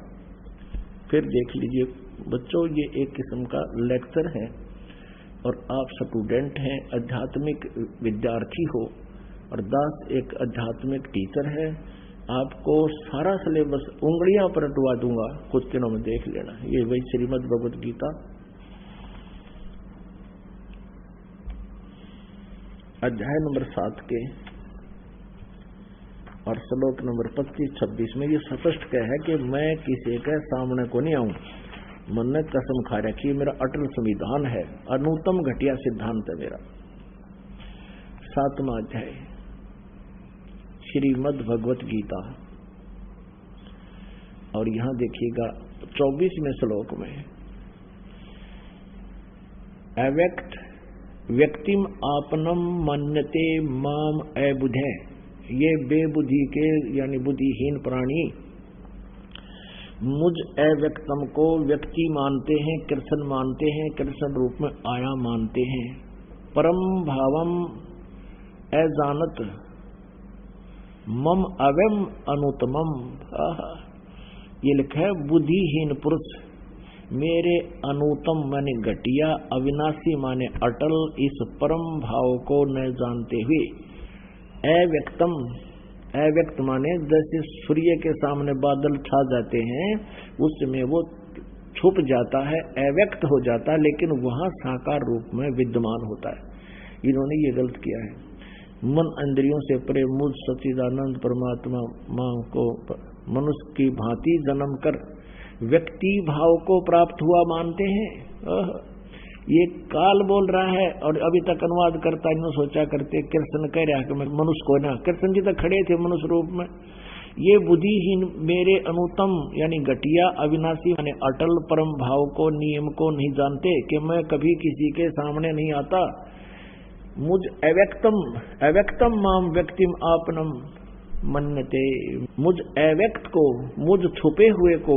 फिर देख लीजिए बच्चों, ये एक किस्म का लेक्चर है, और आप स्टूडेंट हैं, आध्यात्मिक विद्यार्थी हो, और दास एक आध्यात्मिक टीचर है। आपको सारा सिलेबस उंगलियां पर अटवा दूंगा, कुछ दिनों में देख लेना। ये वही श्रीमद् भगवत गीता अध्याय नंबर 7 के और श्लोक नंबर 25-26 में ये स्पष्ट कह है कि मैं किसी के सामने को नहीं आऊं। मन ने कसम खा रखी, मेरा अटल संविधान है, अनुत्तम घटिया सिद्धांत है मेरा। 7वां अध्याय श्रीमद् भगवत गीता, और यहां देखिएगा 24वें श्लोक में अव्यक्त व्यक्तिम आपनम मन्यते माम अबुधे, ये बेबुद्धि के यानी बुद्धिहीन प्राणी मुझ अव्यक्तम को व्यक्ति मानते हैं, कृष्ण मानते हैं, कृष्ण रूप में आया मानते हैं। परम भावम अजानत मम अवम अनुतमम, ये लिखा है बुद्धिहीन पुरुष मेरे अनुतम माने घटिया, अविनाशी माने अटल इस परम भाव को न जानते हुए, अव्यक्तम, अव्यक्त माने जैसे सूर्य के सामने बादल छा जाते हैं उसमें वो छुप जाता है, अव्यक्त हो जाता है, लेकिन वहां साकार रूप में विद्यमान होता है। इन्होंने ये गलत किया है। मन इंद्रियों से परे मुझ सच्चिदानंद परमात्मा मां को मनुष्य की भांति जन्म कर व्यक्ति भाव को प्राप्त हुआ मानते हैं। ये काल बोल रहा है, और अभी तक अनुवाद करता इन्होंने सोचा करते कृष्ण कह रहा है कि मैं मनुष्य को ना, कृष्ण जी तक खड़े थे मनुष्य रूप में। ये बुद्धिहीन मेरे अनुतम यानी घटिया अविनाशी यानी अटल परम भाव को नियम को नहीं जानते कि मैं कभी किसी के सामने नहीं आता। मुझ अव्यक्तम माम व्यक्तिम आपनम मन्यते, मुझ अव्यक्त को, मुझ छुपे हुए को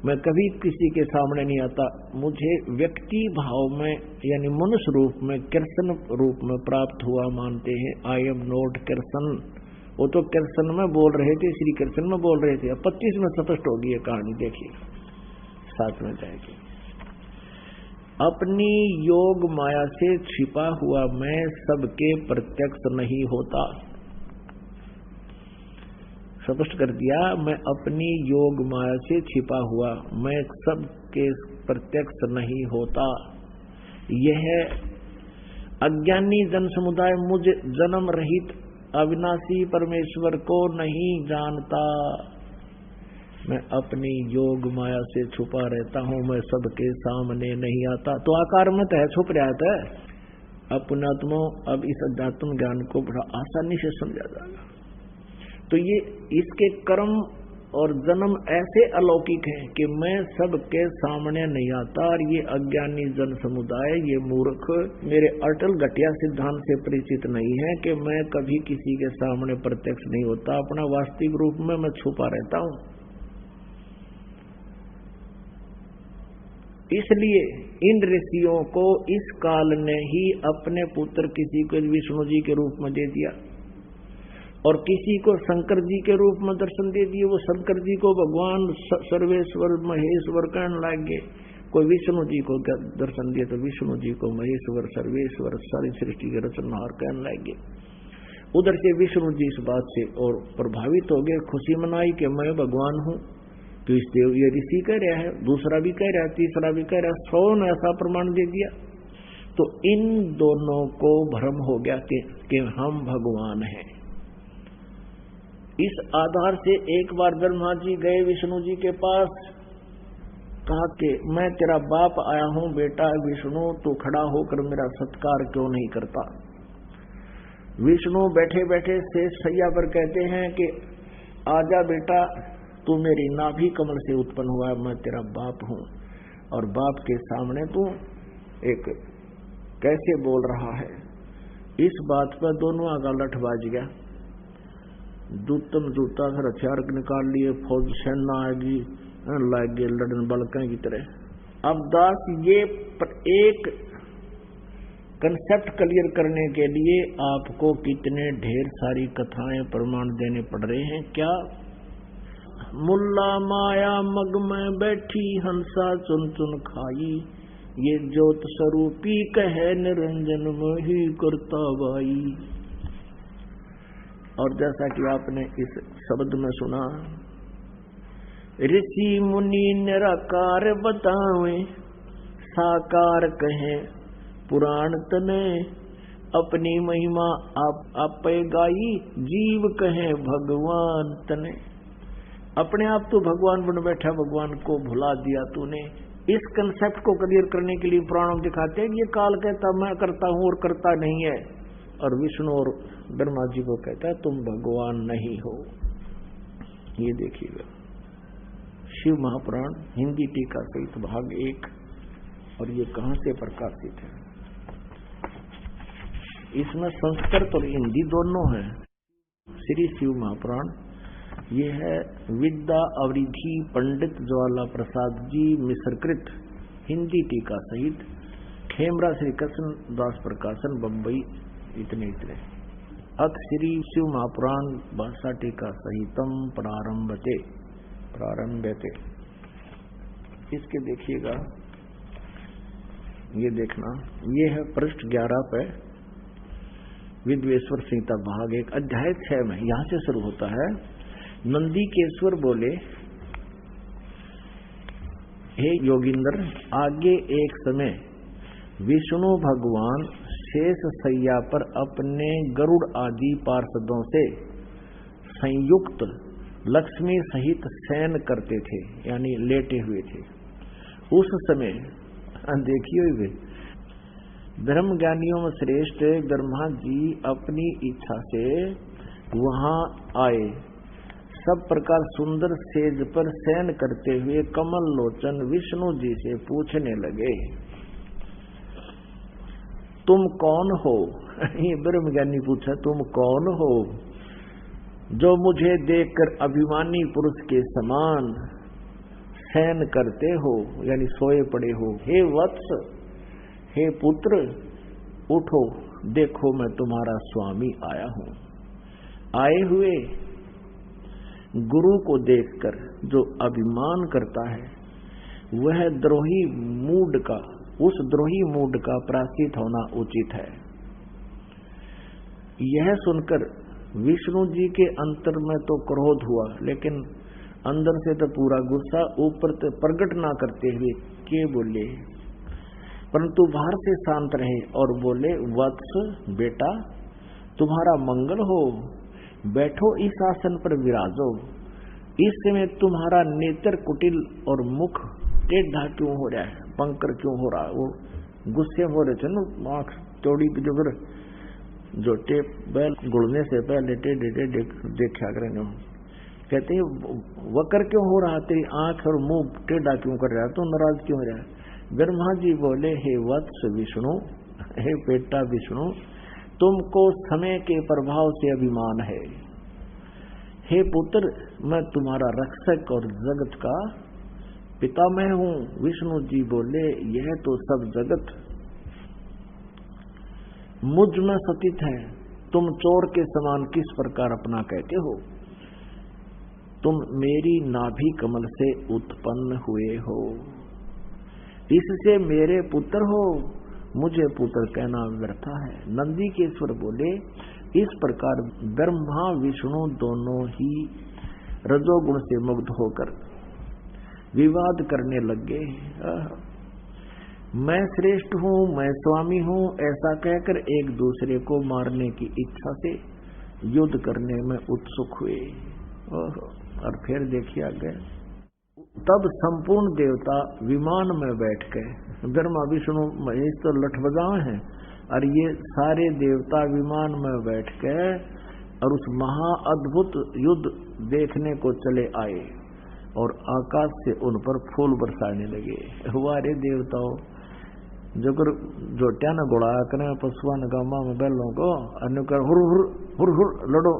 मैं कभी किसी के सामने नहीं आता। मुझे व्यक्ति भाव में यानी मनुष्य रूप में कृष्ण रूप में प्राप्त हुआ मानते हैं। आई एम नॉट कृष्ण, वो तो कृष्ण में बोल रहे थे, श्री कृष्ण में बोल रहे थे। अब 25 में स्पष्ट होगी ये कहानी, देखिए 7 में जाएगी। अपनी योग माया से छिपा हुआ मैं सबके प्रत्यक्ष नहीं होता। स्पष्ट कर दिया, मैं अपनी योग माया से छिपा हुआ मैं सबके प्रत्यक्ष नहीं होता। यह अज्ञानी जन समुदाय मुझ जन्म रहित अविनाशी परमेश्वर को नहीं जानता। मैं अपनी योग माया से छुपा रहता हूं, मैं सबके सामने नहीं आता। तो आकार में तो है, छुप रहता है। अब पुण्यात्मों, अब इस अध्यात्म ज्ञान को बड़ा आसानी से समझा जाएगा। तो ये इसके कर्म और जन्म ऐसे अलौकिक हैं कि मैं सबके सामने नहीं आता, और ये अज्ञानी जन समुदाय, ये मूर्ख मेरे अटल घटिया सिद्धांत से परिचित नहीं है कि मैं कभी किसी के सामने प्रत्यक्ष नहीं होता, अपना वास्तविक रूप में मैं छुपा रहता हूं। इसलिए इन ऋषियों को इस काल ने ही अपने पुत्र किसी को विष्णु जी के रूप में दे दिया और किसी को शंकर जी के रूप में दर्शन दे दिए। वो शंकर जी को भगवान सर्वेश्वर महेश्वर कहने लग गए, कोई विष्णु जी को दर्शन दिए तो विष्णु जी को महेश्वर सर्वेश्वर सारी सृष्टि के रचनहार कहने लग गए। उधर से विष्णु जी इस बात से और प्रभावित हो गए, खुशी मनाई कि मैं भगवान हूं। तो इस देव ये ऋषि कह रहा है, दूसरा भी कह रहा है, तीसरा भी कह रहा है, 100 ने ऐसा प्रमाण दे दिया। तो इन दोनों को भ्रम हो गया कि हम भगवान हैं। इस आधार से एक बार ब्रह्मा जी गए विष्णु जी के पास, कहा कि मैं तेरा बाप आया हूं बेटा विष्णु, तू खड़ा होकर मेरा सत्कार क्यों नहीं करता। विष्णु बैठे बैठे शेष सैया पर कहते हैं कि आजा बेटा, तू मेरी नाभि कमल से उत्पन्न हुआ है, मैं तेरा बाप हूं, और बाप के सामने तू एक कैसे बोल रहा है। इस बात पर दोनों आगा लठ बाज गया, जूता से हथियार निकाल लिए, फौज सेना आएगी, लाग गए लड़न बलका की तरह। अब दास ये एक कंसेप्ट क्लियर करने के लिए आपको कितने ढेर सारी कथाएं प्रमाण देने पड़ रहे हैं। क्या मुल्ला माया मग में बैठी हंसा चुन चुन खाई, ये ज्योत स्वरूपी कहे निरंजन मोही करता बाई। और जैसा कि आपने इस शब्द में सुना, ऋषि मुनि निराकार बतावे, साकार कहे पुराण तने, अपनी महिमा आप गाई, जीव कहे भगवान तने। अपने आप तो भगवान बन बैठा, भगवान को भुला दिया तूने। इस कंसेप्ट को क्लियर करने के लिए पुराणों दिखाते हैं ये काल कहता मैं करता हूं और करता नहीं है, और विष्णु और ब्रह्मा जी को कहता है तुम भगवान नहीं हो। ये देखिएगा शिव महापुराण हिंदी टीका सहित भाग 1, और ये कहां से प्रकाशित है। इसमें संस्कृत और हिंदी दोनों है। श्री शिव महापुराण ये है विद्या अवरिधि पंडित ज्वाला प्रसाद जी मिश्रकृत हिंदी टीका सहित, खेमरा श्री कृष्ण दास प्रकाशन बम्बई। इतने अथ श्री शिव महापुराण भाषा टीका सहितम प्रारंभते। इसके देखिएगा, ये देखना, ये है पृष्ठ 11 पे विद्वेश्वर संहिता भाग 1 अध्याय 6 में यहां से शुरू होता है। नंदीकेश्वर बोले, हे योगिंद्र, आगे एक समय विष्णु भगवान शेष सैया पर अपने गरुड़ आदि पार्षदों से संयुक्त लक्ष्मी सहित शयन करते थे, यानी लेटे हुए थे। उस समय देखिए वे ब्रह्म ज्ञानियों में श्रेष्ठ ब्रह्मा जी अपनी इच्छा से वहां आए। सब प्रकार सुंदर सेज पर शयन करते हुए कमल लोचन विष्णु जी से पूछने लगे, तुम कौन हो? ये ब्रह्मज्ञानी पूछा, तुम कौन हो जो मुझे देखकर अभिमानी पुरुष के समान शयन करते हो, यानी सोए पड़े हो। हे वत्स, हे पुत्र, उठो, देखो मैं तुम्हारा स्वामी आया हूं। आए हुए गुरु को देखकर जो अभिमान करता है वह द्रोही मूड का, उस द्रोही मूड का प्रायश्चित होना उचित है। यह सुनकर विष्णु जी के अंतर में तो क्रोध हुआ, लेकिन अंदर से तो पूरा गुस्सा ऊपर तो प्रकट ना करते हुए के बोले, परंतु बाहर से शांत रहे और बोले, वत्स बेटा, तुम्हारा मंगल हो, बैठो इस आसन पर विराजो। इस समय तुम्हारा नेत्र कुटिल और मुख टेढ़ा क्यों हो रहा है, पंकर क्यों हो रहा है? वो गुस्से हो रहे थे ना, आंख चौड़ी जो टेप बैल गुड़ने से पहले टेढ़े देखा करें, कहते हैं वक्र क्यों हो रहा, तेरी आंख और मुंह टेढ़ा क्यों कर रहा, तो नाराज क्यों हो रहा है। ब्रह्मा जी बोले, हे वत्स विष्णु, हे बेटा विष्णु, तुमको समय के प्रभाव से अभिमान है। हे पुत्र, मैं तुम्हारा रक्षक और जगत का पिता मैं हूं। विष्णु जी बोले, यह तो सब जगत मुझ में स्थित है, तुम चोर के समान किस प्रकार अपना कहते हो। तुम मेरी नाभि कमल से उत्पन्न हुए हो, इससे मेरे पुत्र हो, मुझे पुत्र कहना व्यर्थ है। नंदी केश्वर बोले, इस प्रकार ब्रह्मा विष्णु दोनों ही रजोगुण से मुक्त होकर विवाद करने लगे। मैं श्रेष्ठ हूं, मैं स्वामी हूं, ऐसा कहकर एक दूसरे को मारने की इच्छा से युद्ध करने में उत्सुक हुए। और फिर देखिए आगे, तब संपूर्ण देवता विमान में बैठ गए। ब्रह्मा विष्णु महेश तो लठ बजाए हैं, और ये सारे देवता विमान में बैठ गए और उस महा अद्भुत युद्ध देखने को चले आए, और आकाश से उन पर फूल बरसाने लगे। हमारे देवताओं जोटिया न गोड़ा करें पशुआ न गामा में बैलों को अनुकर हुर हुर हुर हुर लड़ो।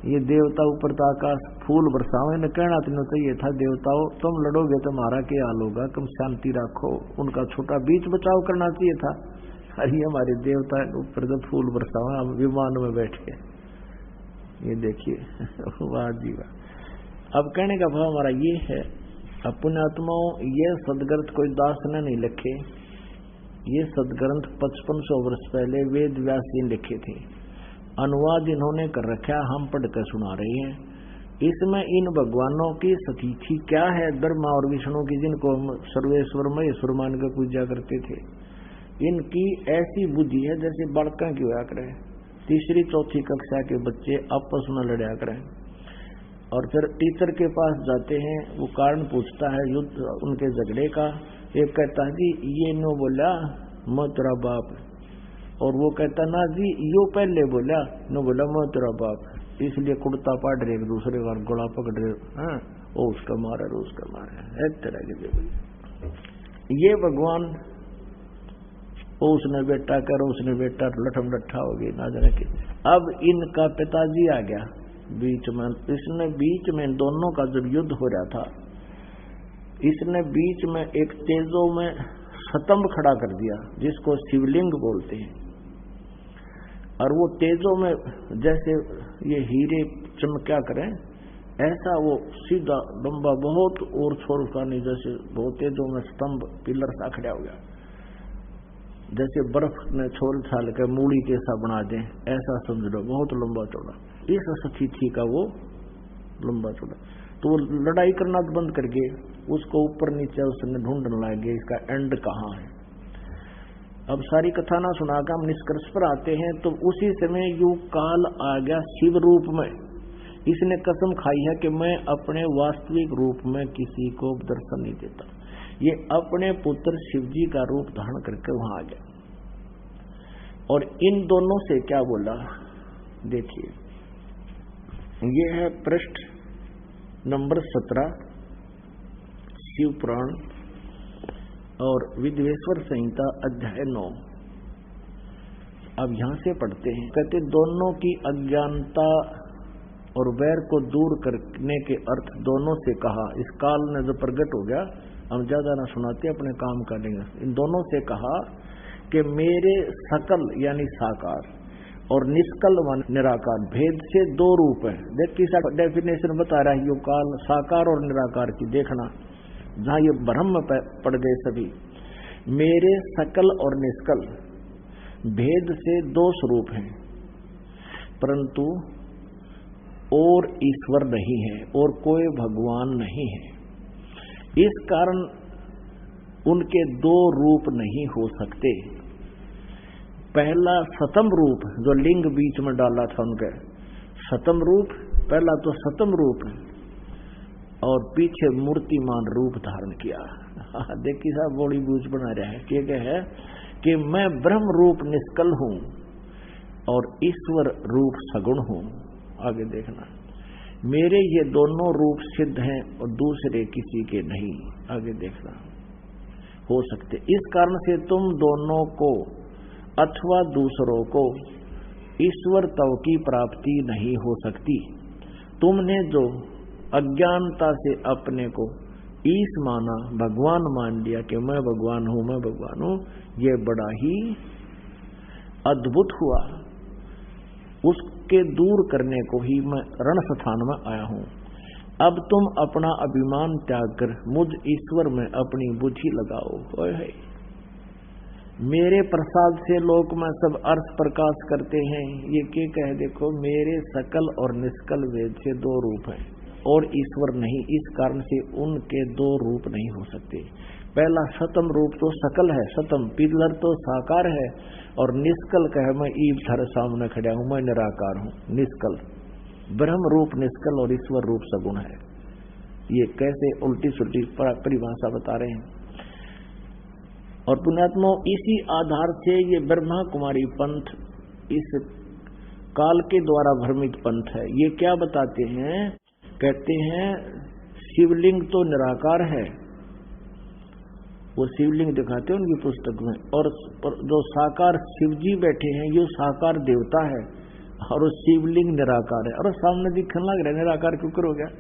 ये देवता ऊपर तो आकाश फूल बरसावे न कहना तीनों चाहिए था, देवताओं तुम लड़ोगे तुम्हारा क्या हाल होगा, कम शांति रखो, उनका छोटा बीच बचाव करना चाहिए था। अरे हमारे देवता ऊपर तो फूल बरसावे, हम विमान में बैठ के, ये देखिए वाह जी वाह। अब कहने का भाव हमारा ये है, पुण्यात्माओं, ये सदग्रंथ कोई दास ने नहीं लिखे, ये सदग्रंथ 5500 वर्ष पहले वेद व्यास जी लिखे थे। अनुवाद इन्होंने कर रखा, हम पढ़कर सुना रहे हैं। इसमें इन भगवानों की सतीथि क्या है, ब्रह्मा और विष्णु की, जिनको हम सर्वेश्वर महेश्वर मान कर पूजा करते थे, इनकी ऐसी बुद्धि है जैसे बालकों की होया करे। तीसरी चौथी कक्षा के बच्चे आपस में लड़ा करें, और फिर टीचर के पास जाते हैं, वो कारण पूछता है युद्ध उनके झगड़े का। एक कहता है जी ये नो बोला मैं तेरा बाप, और वो कहता ना जी यो पहले बोला, नो बोला मैं तेरा बाप, इसलिए कुर्ता पाड़ रहे एक दूसरे का, गोला पकड़ रहे, हाँ वो उसका मारा रो उसका मारा, एक तरह के। ये भगवान उसने बेटा कर, उसने बेटा लठम लट्ठा हो गई ना जाने के। अब इनका पिताजी आ गया बीच में, इसने बीच में दोनों का जब युद्ध हो रहा था, इसने बीच में एक तेजो में स्तंभ खड़ा कर दिया जिसको शिवलिंग बोलते हैं, और वो तेजो में जैसे ये हीरे चमक्या करें ऐसा वो सीधा लंबा बहुत और छोर का नहीं, जैसे बहुत तेजो में स्तंभ पिलर सा खड़ा हो गया, जैसे बर्फ ने छोल छाल के मूड़ी के सा बना दें ऐसा समझ लो, बहुत लंबा चौड़ा। इस स्थिति का वो लंबा चौड़ा, तो लड़ाई करना बंद करके उसको ऊपर नीचे उसने ढूंढने लगे इसका एंड कहाँ है। अब सारी कथा ना सुनाकर हम निष्कर्ष पर आते हैं। तो उसी समय यू काल आ गया शिव रूप में। इसने कसम खाई है कि मैं अपने वास्तविक रूप में किसी को दर्शन नहीं देता। ये अपने पुत्र शिवजी का रूप धारण करके वहां आ गया। और इन दोनों से क्या बोला देखिए, ये है पृष्ठ नंबर 17 शिव पुराण और विद्वेश्वर संहिता अध्याय 9। अब यहां से पढ़ते हैं। कहते दोनों की अज्ञानता और वैर को दूर करने के अर्थ दोनों से कहा। इस काल ने जो प्रकट हो गया, हम ज्यादा ना सुनाते अपने काम कर लेंगे। इन दोनों से कहा कि मेरे सकल यानी साकार और निष्कल व निराकार भेद से दो रूप है। देख किसा डेफिनेशन बता रहा है यो काल साकार और निराकार की। देखना जहां ये भ्रम पड़ गए सभी। मेरे सकल और निष्कल भेद से दो स्वरूप हैं, परंतु और ईश्वर नहीं है और कोई भगवान नहीं है। इस कारण उनके दो रूप नहीं हो सकते। पहला सतम रूप जो लिंग बीच में डाला था उनके, सतम रूप पहला तो सतम रूप और पीछे मूर्तिमान रूप धारण किया। देखिए साहब बड़ी बूझ बना रहा है कि क्या है कि मैं ब्रह्म रूप निष्कल हूं और ईश्वर रूप सगुण हूं। आगे देखना, मेरे ये दोनों रूप सिद्ध हैं और दूसरे किसी के नहीं आगे देखना हो सकते। इस कारण से तुम दोनों को अथवा दूसरों को ईश्वर तव की प्राप्ति नहीं हो सकती। तुमने जो अज्ञानता से अपने को ईश माना, भगवान मान लिया कि मैं भगवान हूं, मैं भगवान हूं, ये बड़ा ही अद्भुत हुआ। उसके दूर करने को ही मैं रण स्थान में आया हूं। अब तुम अपना अभिमान त्याग कर मुझ ईश्वर में अपनी बुद्धि लगाओ। है मेरे प्रसाद से लोक में सब अर्थ प्रकाश करते हैं। ये क्या कहे देखो, मेरे सकल और निष्कल वेद से दो रूप हैं और ईश्वर नहीं, इस कारण से उनके दो रूप नहीं हो सकते। पहला सतम रूप तो सकल है, सतम पिलर तो साकार है, और निष्कल कहे मैं ईब थारे सामने खड़ा हूं, मैं निराकार हूं। निष्कल ब्रह्म रूप निष्कल और ईश्वर रूप सगुण है। ये कैसे उल्टी सुल्टी परिभाषा बता रहे हैं। और पुण्यात्मा इसी आधार से ये ब्रह्मा कुमारी पंथ इस काल के द्वारा भ्रमित पंथ है। ये क्या बताते हैं, कहते हैं शिवलिंग तो निराकार है, वो शिवलिंग दिखाते हैं उनकी पुस्तक में, और जो साकार शिवजी बैठे हैं ये साकार देवता है और वो शिवलिंग निराकार है, और सामने दिखने लग रहा है निराकार क्यों कर हो गया।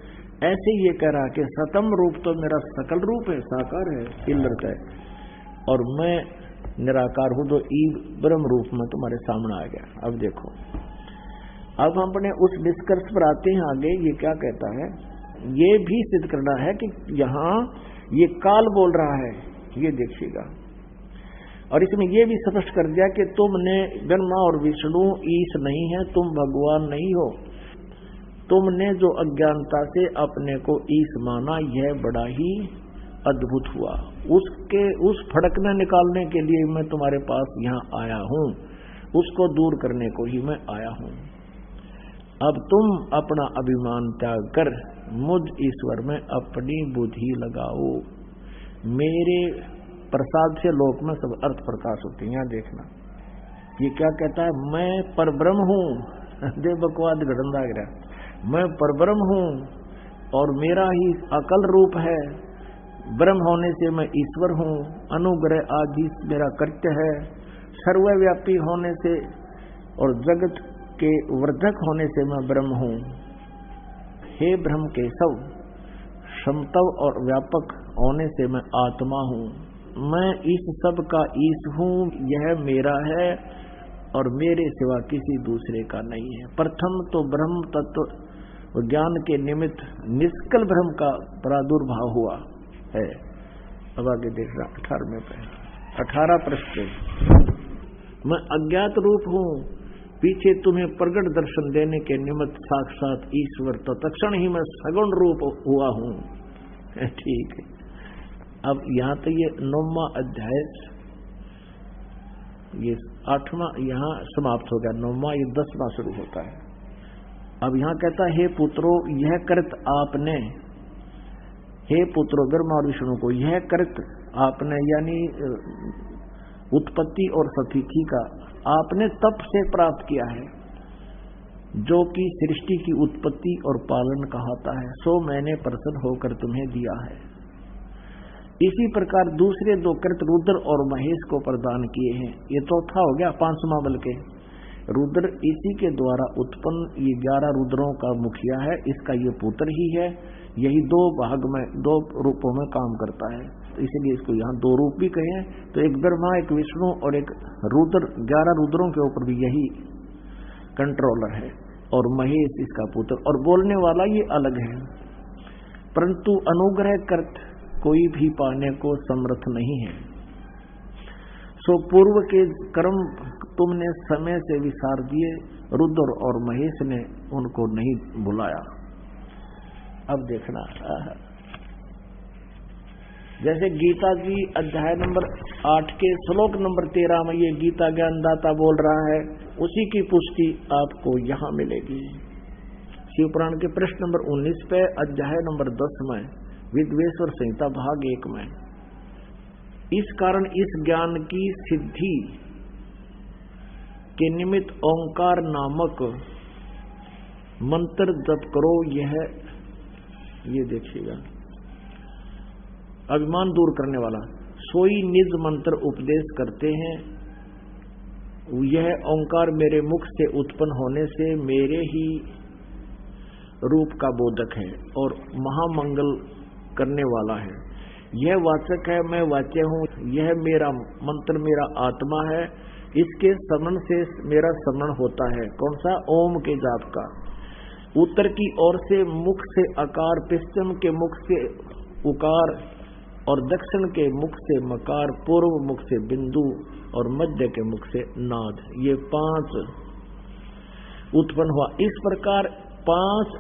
ऐसे ये कह रहा कि सतम रूप तो मेरा सकल रूप है, साकार है, पिलरत है, और मैं निराकार हूं जो ई ब्रह्म रूप में तुम्हारे सामने आ गया। अब देखो, अब हम अपने उस निष्कर्ष पर आते हैं आगे। ये क्या कहता है, ये भी सिद्ध करना है कि यहाँ ये काल बोल रहा है, ये देखिएगा। और इसमें ये भी स्पष्ट कर दिया कि तुमने ब्रह्मा और विष्णु ईश नहीं है, तुम भगवान नहीं हो। तुमने जो अज्ञानता से अपने को ईश माना, यह बड़ा ही अद्भुत हुआ। उस फड़कने निकालने के लिए मैं तुम्हारे पास यहाँ आया हूँ, उसको दूर करने को ही मैं आया हूँ। अब तुम अपना अभिमान त्याग कर मुझ ईश्वर में अपनी बुद्धि लगाओ। मेरे प्रसाद से लोक में सब अर्थ प्रकाश होते हैं। यहाँ देखना, ये क्या कहता है, मैं परब्रह्म हूँ। देव बकवाद घटन लग रहा, मैं परब्रह्म हूँ और मेरा ही अकल रूप है। ब्रह्म होने से मैं ईश्वर हूँ, अनुग्रह आदि मेरा कृत्य है। सर्वव्यापी होने से और जगत के वर्धक होने से मैं ब्रह्म हूँ। हे ब्रह्म केशव, समतव और व्यापक होने से मैं आत्मा हूँ। मैं इस सब का ईश हूँ, यह मेरा है और मेरे सिवा किसी दूसरे का नहीं है। प्रथम तो ब्रह्म तत्व ज्ञान के निमित्त निष्कल ब्रह्म का प्रादुर्भाव हुआ है। अब आगे देख रहा 18वें पे 18 पृष्ठ, मैं अज्ञात रूप हूँ, पीछे तुम्हें प्रगट दर्शन देने के निमित्त साक्षात ईश्वर तो तत्क्षण ही मैं सगुण रूप हुआ हूँ। ठीक है, अब यहाँ तो ये 9वां अध्याय, ये 8वां यहाँ समाप्त हो गया। 9वां ये 10वां शुरू होता है। अब यहाँ कहता है, हे पुत्रो यह कृत आपने, हे पुत्रो ब्रह्मा और विष्णु को यह कृत आपने, यानी उत्पत्ति और स्थिति का आपने तप से प्राप्त किया है, जो कि सृष्टि की उत्पत्ति और पालन कहता है, सो मैंने प्रसन्न होकर तुम्हें दिया है। इसी प्रकार दूसरे दो कृत रुद्र और महेश को प्रदान किए हैं। ये चौथा हो गया 5वां बल के। रुद्र इसी के द्वारा उत्पन्न, ये 11 रुद्रों का मुखिया है, इसका ये पुत्र ही है। यही 2 भाग में 2 रूपों में काम करता है, तो इसलिए इसको यहाँ 2 रूप भी कहे हैं। तो एक ब्रह्मा, एक विष्णु और एक रुद्र, 11 रुद्रों के ऊपर भी यही कंट्रोलर है, और महेश इसका पुत्र, और बोलने वाला ये अलग है। परंतु अनुग्रह कर्त कोई भी पाने को समर्थ नहीं है। सो पूर्व के कर्म तुमने समय से विसार दिए, रुद्र और महेश ने उनको नहीं बुलाया। अब देखना, जैसे गीता जी अध्याय नंबर 8 के श्लोक नंबर 13 में ये गीता ज्ञानदाता बोल रहा है, उसी की पुष्टि आपको यहाँ मिलेगी। शिवपुराण के पृष्ठ नंबर 19 पे अध्याय नंबर 10 में विद्वेश्वर संहिता भाग 1 में, इस कारण इस ज्ञान की सिद्धि के निमित्त ओंकार नामक मंत्र जप करो। ये देखिएगा, अभिमान दूर करने वाला। सोई निज मंत्र उपदेश करते हैं, यह ओंकार मेरे मुख से उत्पन्न होने से मेरे ही रूप का बोधक है और महामंगल करने वाला है। यह वाचक है, मैं वाच्य हूँ। यह मेरा मंत्र मेरा आत्मा है, इसके स्मरण से मेरा स्मरण होता है। कौन सा? ओम के जाप का। उत्तर की ओर से मुख से अकार, पश्चिम के मुख से उकार और दक्षिण के मुख से मकार, पूर्व मुख से बिंदु और मध्य के मुख से नाद। ये 5 उत्पन्न हुआ। इस प्रकार 5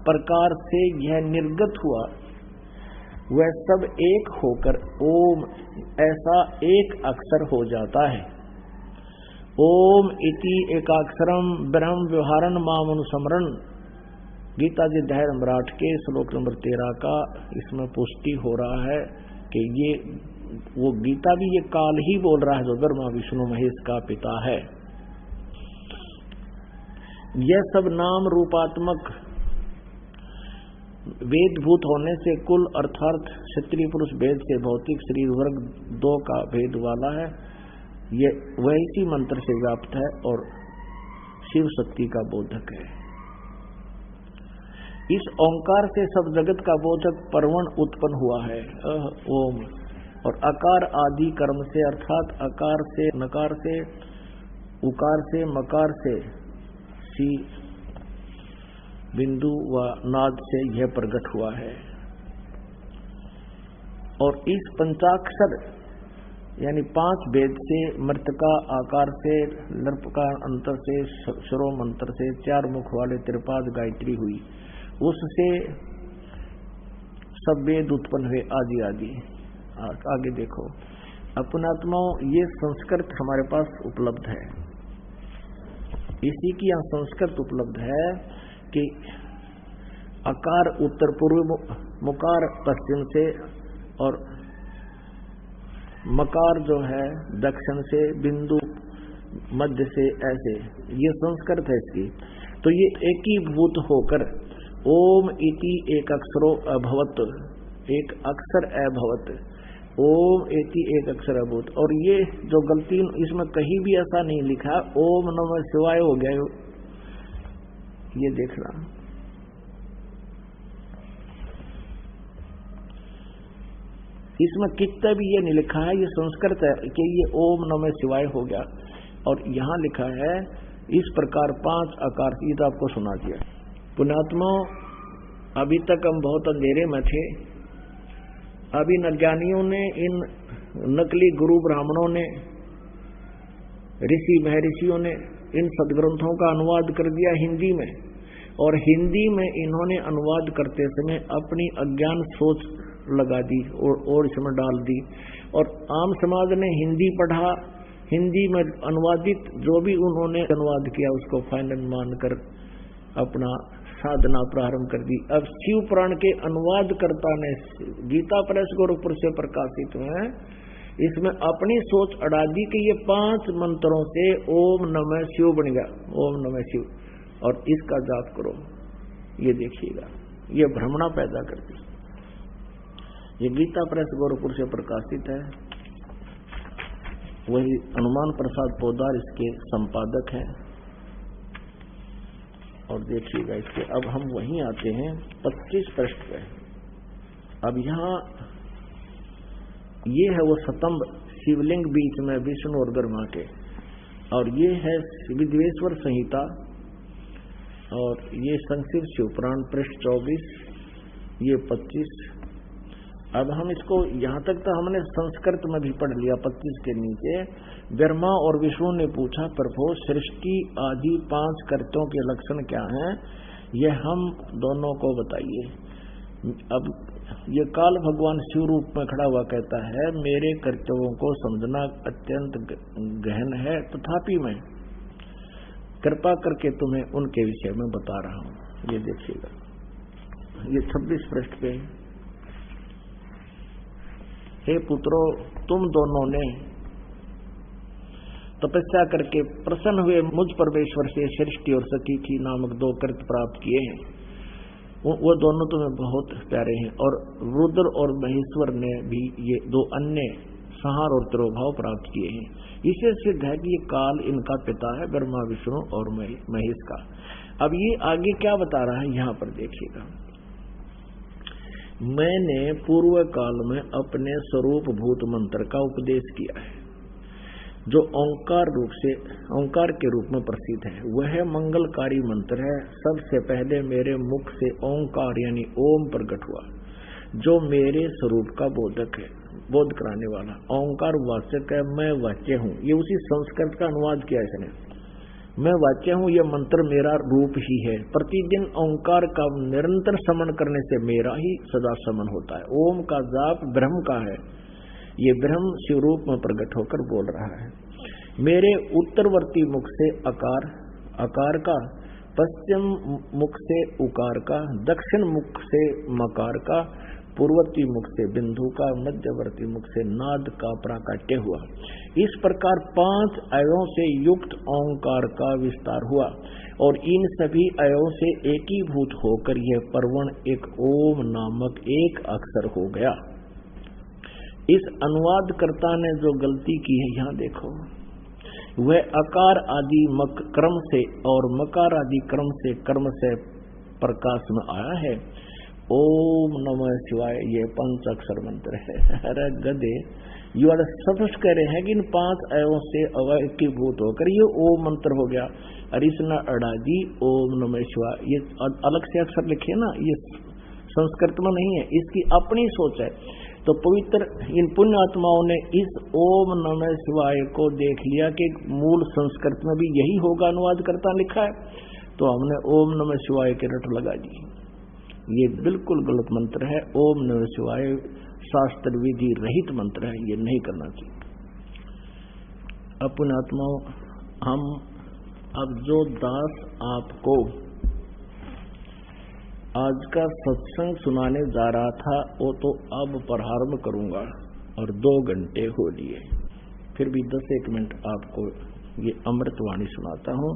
प्रकार से यह निर्गत हुआ, वह सब एक होकर ओम ऐसा एक अक्षर हो जाता है। ओम इति एकाक्षरम ब्रह्म व्यवहारन माम अनुस्मरण। गीता जी अध्याय नंबर 8 के श्लोक नंबर 13 का इसमें पुष्टि हो रहा है कि ये वो गीता भी ये काल ही बोल रहा है जो ब्रह्मा विष्णु महेश का पिता है। यह सब नाम रूपात्मक वेदभूत होने से कुल अर्थात क्षत्रिय पुरुष भेद से भौतिक शरीर वर्ग 2 का भेद वाला है। ये वैसी मंत्र से व्याप्त है और शिव शक्ति का बोधक है। इस ओंकार से सब जगत का बोधक परवण उत्पन्न हुआ है। ओम और अकार आदि कर्म से अर्थात अकार से नकार से उकार से मकार से सी बिंदु व नाद से यह प्रकट हुआ है। और इस पंचाक्षर यानी 5 वेद से मृतका आकार से लर्पका अंतर से शरो मंत्र से 4 मुख वाले त्रिपाद गायत्री हुई, उससे सब वेद उत्पन्न हुए आदि आदि। आगे देखो, अपनात्माओं ये संस्कृत हमारे पास उपलब्ध है, इसी की यहाँ संस्कृत उपलब्ध है कि अकार उत्तर पूर्व, मुकार पश्चिम से और मकार जो है दक्षिण से, बिंदु मध्य से, ऐसे ये संस्कृत है इसकी। तो ये एकीभूत होकर ओम इति एक अक्षरो अभवत, एक अक्षर अभवत, ओम इति एक अक्षर अभूत। और ये जो गलती इसमें कहीं भी ऐसा नहीं लिखा ओम नमः शिवाय हो गया, ये देखना। इसमें कितना भी ये नहीं लिखा है, ये संस्कृत है कि ये ओम नमः शिवाय हो गया। और यहाँ लिखा है इस प्रकार 5 आकार से, तो आपको सुना दिया। पुण्यात्माओं, अभी तक हम बहुत अंधेरे में थे। अभी अज्ञानियों ने, इन नकली गुरु ब्राह्मणों ने, ऋषि महर्षियों ने इन सदग्रंथों का अनुवाद कर दिया हिंदी में, और हिंदी में इन्होंने अनुवाद करते समय अपनी अज्ञान सोच लगा दी और इसमें डाल दी। और आम समाज ने हिंदी पढ़ा, हिंदी में अनुवादित जो भी उन्होंने अनुवाद किया उसको फाइनल मानकर अपना साधना प्रारंभ कर दी। अब शिव पुराण के अनुवादकर्ता ने गीता प्रेस गोरखपुर से प्रकाशित हुए, इसमें अपनी सोच अड़ा दी कि ये 5 मंत्रों से ओम नमः शिव बन गया, ओम नमः शिव, और इसका जाप करो। ये देखिएगा, ये भ्रमणा पैदा करती। ये गीता प्रेस गोरखपुर से प्रकाशित है, वही हनुमान प्रसाद पोदार इसके संपादक हैं। और देखिएगा इसके, अब हम वहीं आते हैं 25 पृष्ठ पे। अब यहाँ ये है वो स्तंभ शिवलिंग बीच में विष्णु और ब्रह्मा के, और ये है विद्वेश्वर संहिता, और ये संक्षिप्त शिवपुराण पृष्ठ 24, ये 25। अब हम इसको यहाँ तक तो हमने संस्कृत में भी पढ़ लिया। 25 के नीचे ब्रह्मा और विष्णु ने पूछा, प्रभु सृष्टि आदि 5 कर्तों के लक्षण क्या हैं, ये हम दोनों को बताइए। अब ये काल भगवान शिव रूप में खड़ा हुआ कहता है, मेरे कर्तव्यों को समझना अत्यंत गहन है, तथापि मैं कृपा करके तुम्हें उनके विषय में बता रहा हूं। ये देखिएगा, ये 26 पृष्ठ पे, हे पुत्रों, तुम दोनों ने तपस्या करके प्रसन्न हुए मुझ परमेश्वर से सृष्टि और सकीखी नामक 2 कृत्य प्राप्त किए हैं, वो दोनों तुम्हें बहुत प्यारे हैं। और रुद्र और महेश्वर ने भी ये 2 अन्य संहार और तिरोभाव प्राप्त किए हैं। इसे सिद्ध है कि ये काल इनका पिता है, ब्रह्मा विष्णु और महेश का। अब ये आगे क्या बता रहा है यहाँ पर देखिएगा। मैंने पूर्व काल में अपने स्वरूप भूत मंत्र का उपदेश किया है, जो ओंकार के रूप में प्रसिद्ध है। वह मंगलकारी मंत्र है। सबसे पहले मेरे मुख से ओंकार यानी ओम प्रकट हुआ, जो मेरे स्वरूप का बोधक है, बोध कराने वाला। ओंकार वाचक है, मैं वाच्य हूँ। ये उसी संस्कृत का अनुवाद किया इसने। मैं वाच्य हूँ, यह मंत्र मेरा रूप ही है। प्रतिदिन ओंकार का निरंतर समन करने से मेरा ही सदा समन होता है। ओम का जाप ब्रह्म का है, ये ब्रह्म शिव रूप में प्रकट होकर बोल रहा है। मेरे उत्तरवर्ती मुख से आकार का, पश्चिम मुख से उकार का, दक्षिण मुख से मकार का, पूर्ववर्ती मुख से बिंदु का, मध्यवर्ती मुख से नाद का प्राकट्य हुआ। इस प्रकार 5 अयों से युक्त ओंकार का विस्तार हुआ और इन सभी अयों से एकीभूत होकर यह परवण एक ओम नामक एक अक्षर हो गया। इस अनुवादकर्ता ने जो गलती की है यहाँ देखो, वह अकार आदि क्रम से और मकार आदि क्रम से कर्म से प्रकाश में आया है। ओम नमः शिवाय ये 5 अक्षर मंत्र है। अरे गधे, यू आर सफिस्ट कह रहे हैं कि इन 5 अयों से एकीभूत होकर ये ओम मंत्र हो गया। अरिसना अड़ादी ओम नमः शिवाय, ये अलग से अक्षर लिखे ना, ये संस्कृत में नहीं है, इसकी अपनी सोच है। तो पवित्र इन पुण्य आत्माओं ने इस ओम नमः शिवाय को देख लिया कि मूल संस्कृत में भी यही होगा, अनुवादकर्ता लिखा है, तो हमने ओम नमः शिवाय के रट लगा दी। ये बिल्कुल गलत मंत्र है। ओम नमः शिवाय शास्त्र विधि रहित मंत्र है, ये नहीं करना चाहिए। अपने आत्माओं, हम अब जो दास आपको आज का सत्संग सुनाने जा रहा था वो तो अब प्रारंभ करूंगा और 2 घंटे हो लिए, फिर भी 10-1 मिनट आपको ये अमृतवाणी सुनाता हूं,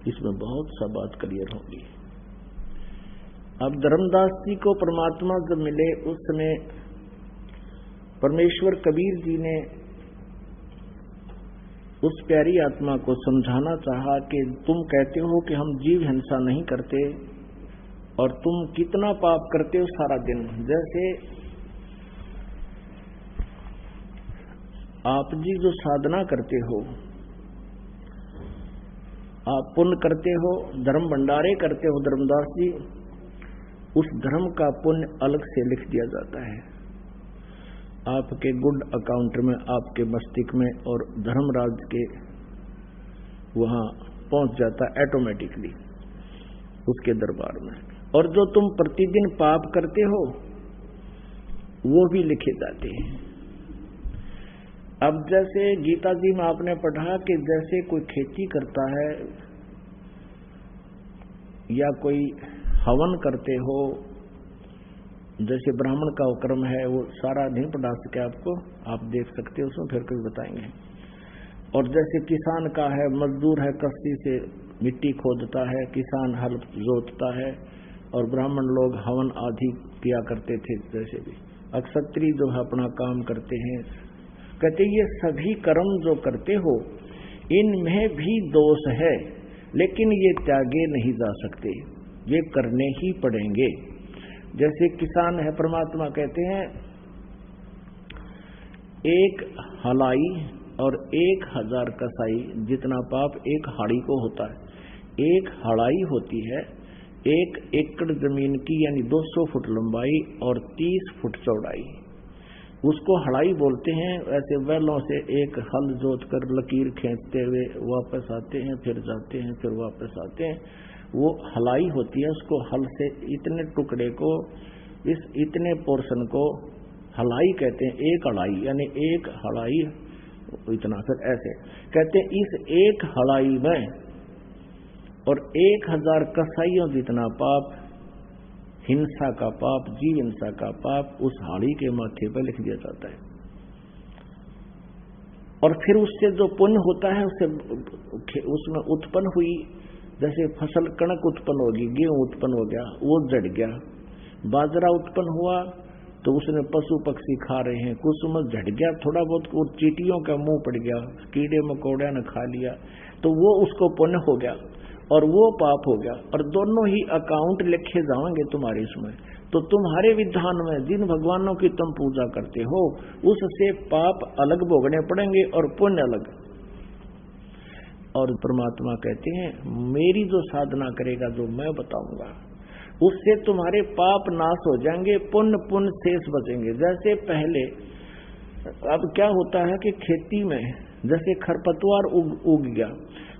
इसमें बहुत सा बात क्लियर होगी। अब धर्मदास जी को परमात्मा जब मिले उस समय परमेश्वर कबीर जी ने उस प्यारी आत्मा को समझाना चाहा कि तुम कहते हो कि हम जीव हिंसा नहीं करते और तुम कितना पाप करते हो सारा दिन। जैसे आप जी जो साधना करते हो, आप पुण्य करते हो, धर्म भंडारे करते हो धर्मदास जी, उस धर्म का पुण्य अलग से लिख दिया जाता है आपके गुड अकाउंट में, आपके मस्तिष्क में, और धर्मराज के वहां पहुंच जाता है ऑटोमेटिकली उसके दरबार में। और जो तुम प्रतिदिन पाप करते हो वो भी लिखे जाते हैं। अब जैसे गीता जी में आपने पढ़ा कि जैसे कोई खेती करता है या कोई हवन करते हो, जैसे ब्राह्मण का क्रम है, वो सारा नहीं पढ़ा सके आपको, आप देख सकते हो उसमें, फिर कभी बताएंगे। और जैसे किसान का है, मजदूर है कस्ती से मिट्टी खोदता है, किसान हल जोतता है, और ब्राह्मण लोग हवन आदि किया करते थे। जैसे भी अक्षत्री जो है अपना काम करते हैं। कहते ये सभी कर्म जो करते हो इनमें भी दोष है, लेकिन ये त्यागे नहीं जा सकते, ये करने ही पड़ेंगे। जैसे किसान है, परमात्मा कहते हैं 1 हलाई और 1000 कसाई जितना पाप 1 हाड़ी को होता है। 1 हड़ाई होती है 1 एकड़ जमीन की, यानी 200 फुट लंबाई और 30 फुट चौड़ाई, उसको हड़ाई बोलते हैं। ऐसे बैलों से एक हल जोत कर लकीर खींचते हुए वापस आते हैं, फिर जाते हैं, फिर वापस आते हैं, वो हलाई होती है। उसको हल से इतने टुकड़े को, इस इतने पोर्शन को हलाई कहते हैं। 1 हड़ाई यानी 1 हड़ाई इतना, फिर ऐसे कहते हैं इस 1 हड़ाई में और 1000 कसाईयों जितना पाप, हिंसा का पाप, जीव हिंसा का पाप उस हाड़ी के माथे पर लिख दिया जाता है। और फिर उससे जो पुण्य होता है उसमें उत्पन्न हुई, जैसे फसल कणक उत्पन्न होगी, गेहूं उत्पन्न हो गया, वो जड़ गया, बाजरा उत्पन्न हुआ तो उसने पशु पक्षी खा रहे हैं, कुसुम झड़ गया, थोड़ा बहुत वो चींटियों का मुंह पड़ गया, कीड़े मकोड़े ने खा लिया, तो वो उसको पुण्य हो गया और वो पाप हो गया, और दोनों ही अकाउंट लिखे जाएंगे तुम्हारे इसमें। तो तुम्हारे विधान में जिन भगवानों की तुम पूजा करते हो उससे पाप अलग भोगने पड़ेंगे और पुण्य अलग। और परमात्मा कहते हैं मेरी जो साधना करेगा, जो मैं बताऊंगा, उससे तुम्हारे पाप नाश हो जाएंगे, पुण्य शेष बचेंगे। जैसे पहले, अब क्या होता है कि खेती में जैसे खरपतवार उग गया,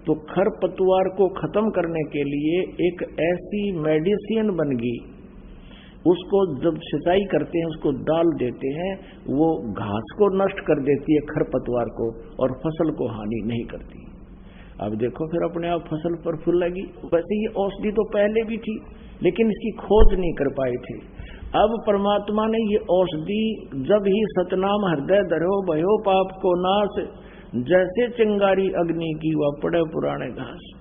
तो खरपतवार को खत्म करने के लिए एक ऐसी मेडिसिन बन गई, उसको जब सिंचाई करते हैं उसको डाल देते हैं, वो घास को नष्ट कर देती है खरपतवार को, और फसल को हानि नहीं करती। अब देखो फिर अपने आप फसल पर फूल लगी। वैसे ये औषधि तो पहले भी थी, लेकिन इसकी खोज नहीं कर पाए थे। अब परमात्मा ने ये औषधि, जब ही सतनाम हृदय धरो भयो पाप को नाश, जैसे चिंगारी अग्नि की वह पड़े पुराने घास।